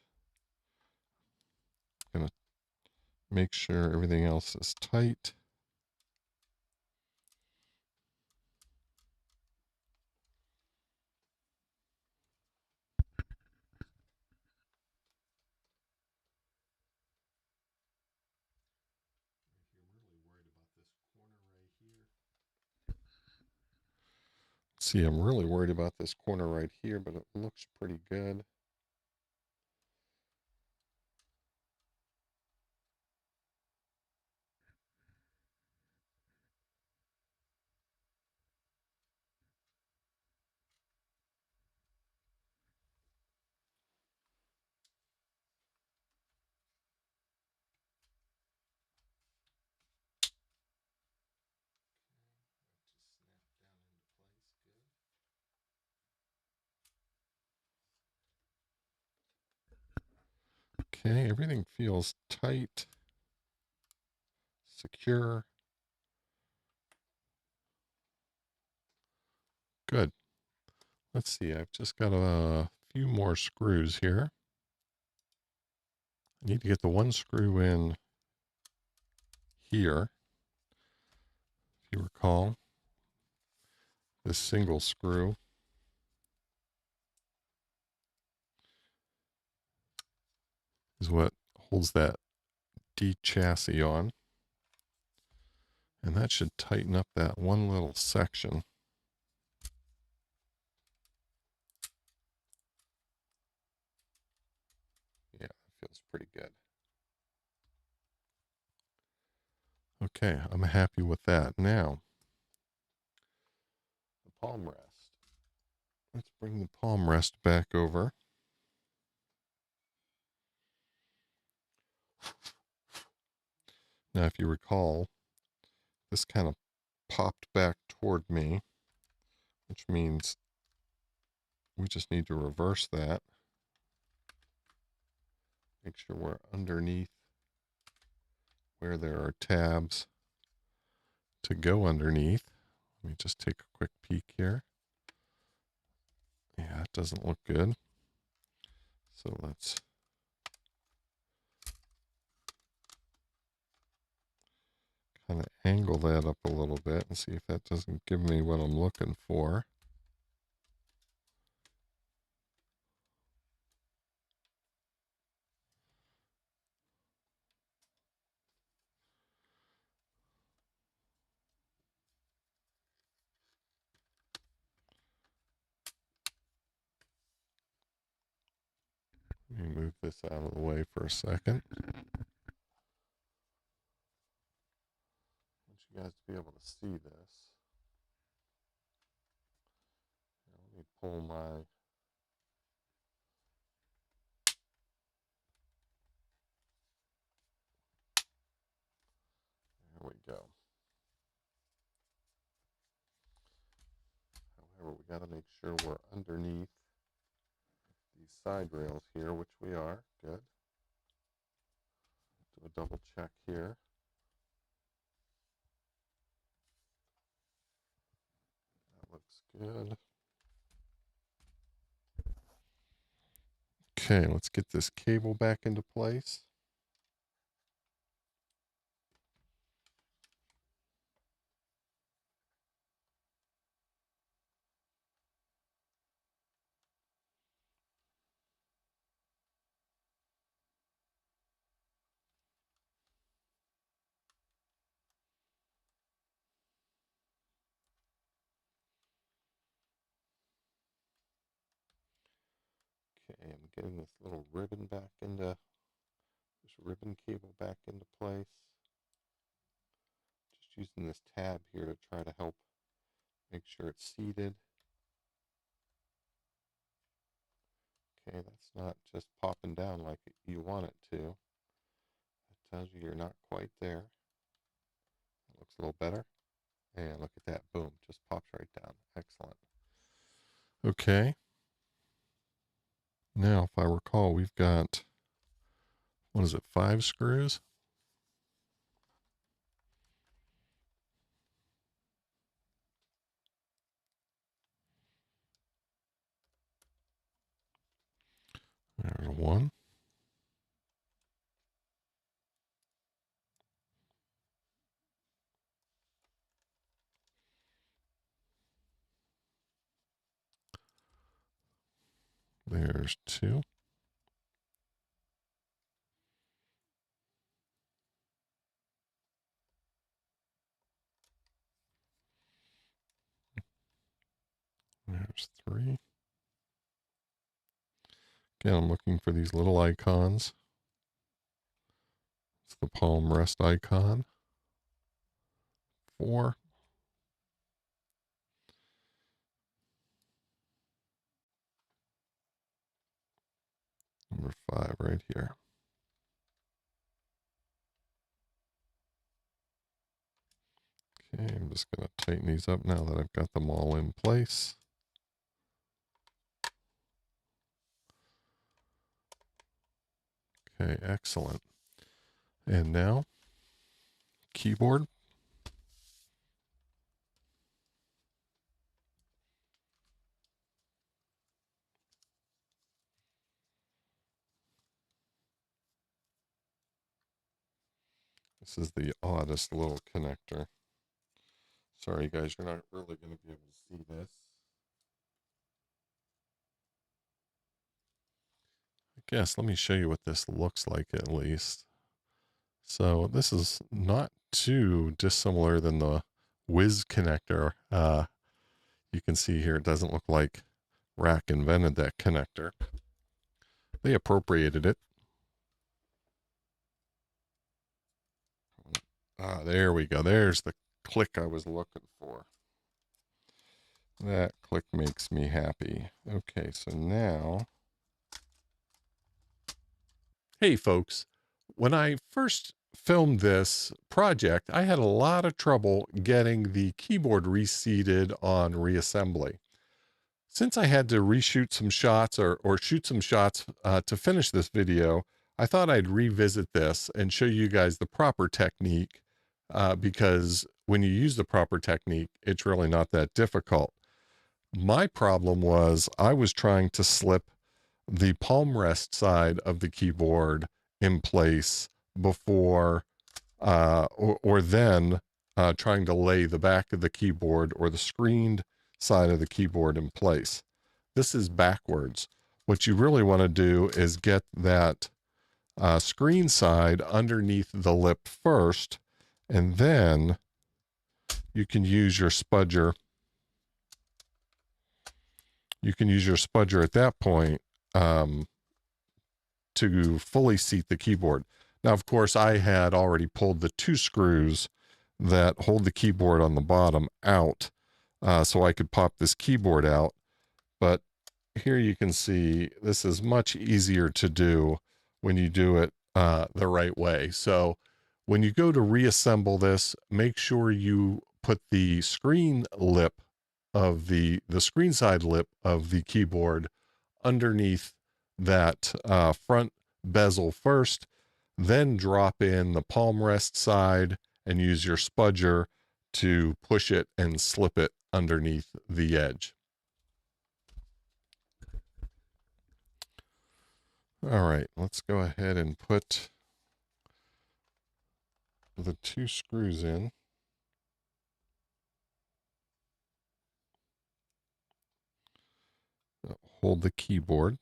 I'm going to make sure everything else is tight. See, I'm really worried about this corner right here, but it looks pretty good. Okay, everything feels tight, secure. Good. Let's see, I've just got a few more screws here. I need to get the one screw in here. If you recall, this single screw is what holds that D chassis on. And that should tighten up that one little section. Yeah, that feels pretty good. Okay, I'm happy with that. Now, the palm rest. Let's bring the palm rest back over. Now, if you recall, this kind of popped back toward me, which means we just need to reverse that. Make sure we're underneath where there are tabs to go underneath. Let me just take a quick peek here. Yeah, it doesn't look good. So let's kind of angle that up a little bit and see if that doesn't give me what I'm looking for. Let me move this out of the way for a second. I want you guys to be able to see this. Let me pull my There we go. However, we got to make sure we're underneath these side rails here, which we are. Good. Do a double check here. That looks good. Okay, let's get this cable back into place. Okay, I'm getting this little ribbon back into, this ribbon cable back into place. Just using this tab here to try to help make sure it's seated. Okay, that's not just popping down like you want it to. That tells you you're not quite there. That looks a little better. And look at that, boom, just pops right down. Excellent. Okay. Now, if I recall, we've got, what is it, 5 screws? There's 1. There's 2. There's 3. Again, I'm looking for these little icons. It's the palm rest icon. 4. Number 5 right here. Okay, I'm just going to tighten these up now that I've got them all in place. Okay, excellent. And now, keyboard. This is the oddest little connector. Sorry, guys, you're not really going to be able to see this. I guess, let me show you what this looks like at least. So this is not too dissimilar than the Wiz connector. You can see here, it doesn't look like Rack invented that connector. They appropriated it. Ah, there we go. There's the click I was looking for. That click makes me happy. Okay, so now. Hey folks, when I first filmed this project, I had a lot of trouble getting the keyboard reseated on Reassembly. Since I had to reshoot some shots or shoot some shots to finish this video, I thought I'd revisit this and show you guys the proper technique because when you use the proper technique, it's really not that difficult. My problem was I was trying to slip the palm rest side of the keyboard in place before or then trying to lay the back of the keyboard or the screened side of the keyboard in place. This is backwards. What you really want to do is get that screen side underneath the lip first, and then you can use your spudger. You can use your spudger at that point to fully seat the keyboard. Now, of course, I had already pulled the 2 screws that hold the keyboard on the bottom out so I could pop this keyboard out. But here you can see this is much easier to do when you do it the right way. So when you go to reassemble this, make sure you put the screen lip of the screen side lip of the keyboard underneath that front bezel first, then drop in the palm rest side and use your spudger to push it and slip it underneath the edge. All right, let's go ahead and put the 2 screws in. Hold the keyboard.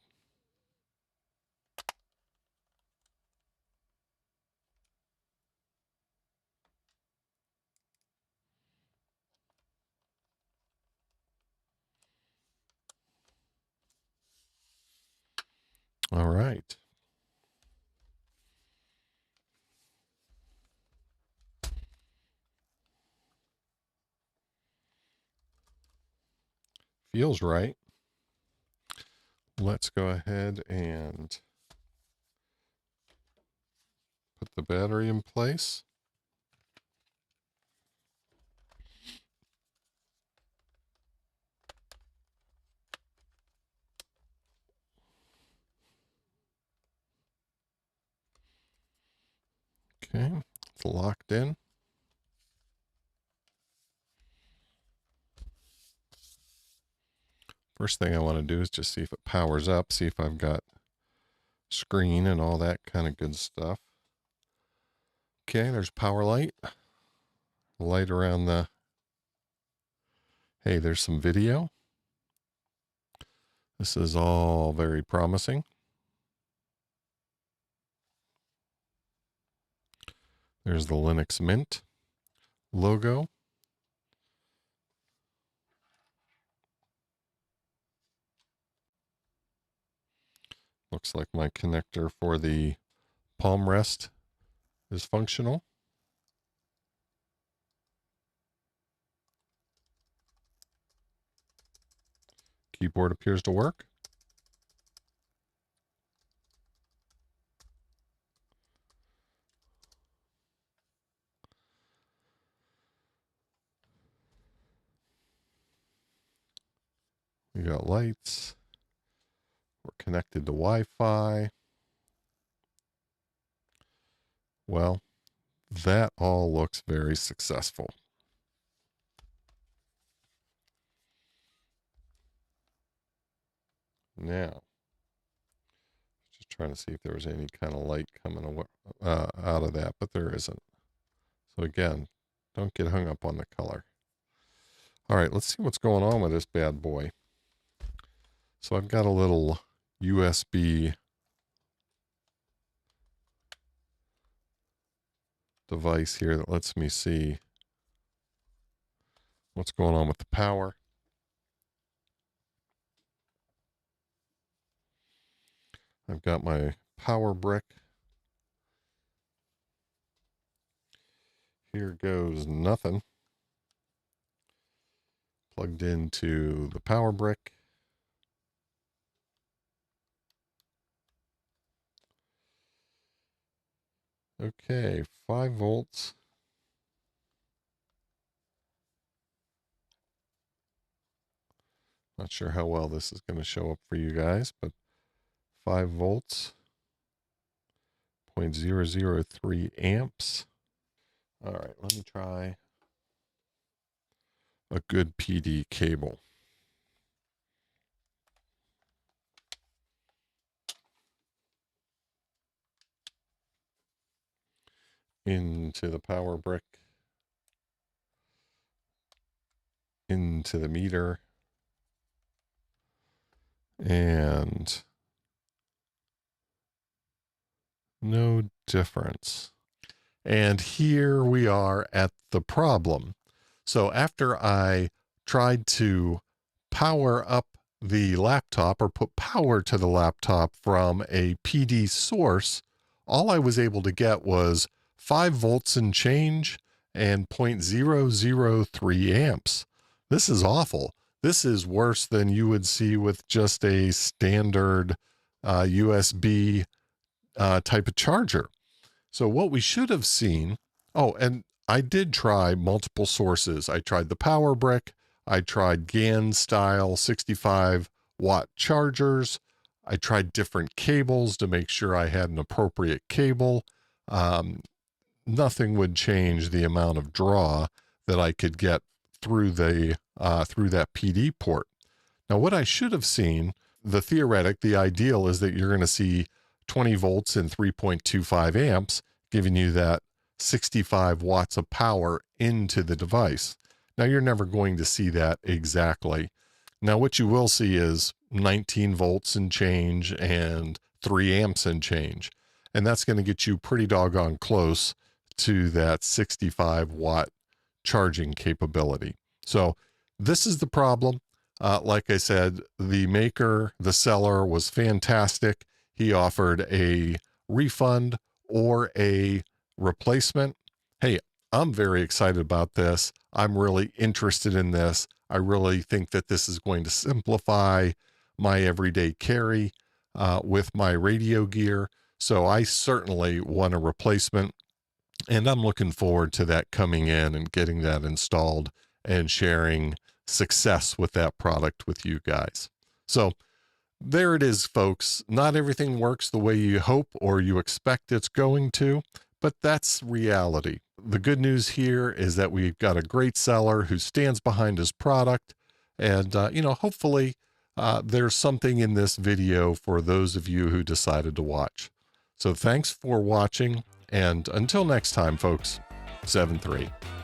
All right. Feels right. Let's go ahead and put the battery in place. Okay, it's locked in. First thing I want to do is just see if it powers up, see if I've got screen and all that kind of good stuff. Okay, there's power light. Light around the... Hey, there's some video. This is all very promising. There's the Linux Mint logo. Looks like my connector for the palm rest is functional. Keyboard appears to work. We got lights. We're connected to Wi-Fi. well, that all looks very successful. Now, just trying to see if there was any kind of light coming out of that, but there isn't. So again, don't get hung up on the color. All right, let's see what's going on with this bad boy. So I've got a little USB device here that lets me see what's going on with the power. I've got my power brick. Here goes nothing. Plugged into the power brick. Okay, 5 volts. Not sure how well this is going to show up for you guys, but 5 volts, 0.003 amps. All right, let me try a good PD cable. Into the power brick, into the meter, and no difference. And here we are at the problem. So after I tried to power up the laptop or put power to the laptop from a PD source, all I was able to get was 5 volts and change and 0.003 amps. This is awful. This is worse than you would see with just a standard USB type of charger. So what we should have seen, oh, and I did try multiple sources. I tried the power brick. I tried GAN style 65 watt chargers. I tried different cables to make sure I had an appropriate cable. Nothing would change the amount of draw that I could get through the through that PD port. Now, what I should have seen, the ideal is that you're going to see 20 volts and 3.25 amps, giving you that 65 watts of power into the device. Now, you're never going to see that exactly. Now, what you will see is 19 volts and change and 3 amps and change. And that's going to get you pretty doggone close to that 65 watt charging capability. So this is the problem. Like I said, the seller was fantastic. He offered a refund or a replacement. Hey, I'm very excited about this. I'm really interested in this. I really think that this is going to simplify my everyday carry with my radio gear. So I certainly want a replacement, and I'm looking forward to that coming in and getting that installed and sharing success with that product with you guys. So there it is, folks. Not everything works the way you hope or you expect it's going to, but that's reality. The good news here is that we've got a great seller who stands behind his product. And, hopefully there's something in this video for those of you who decided to watch. So thanks for watching. And until next time, folks, 7-3.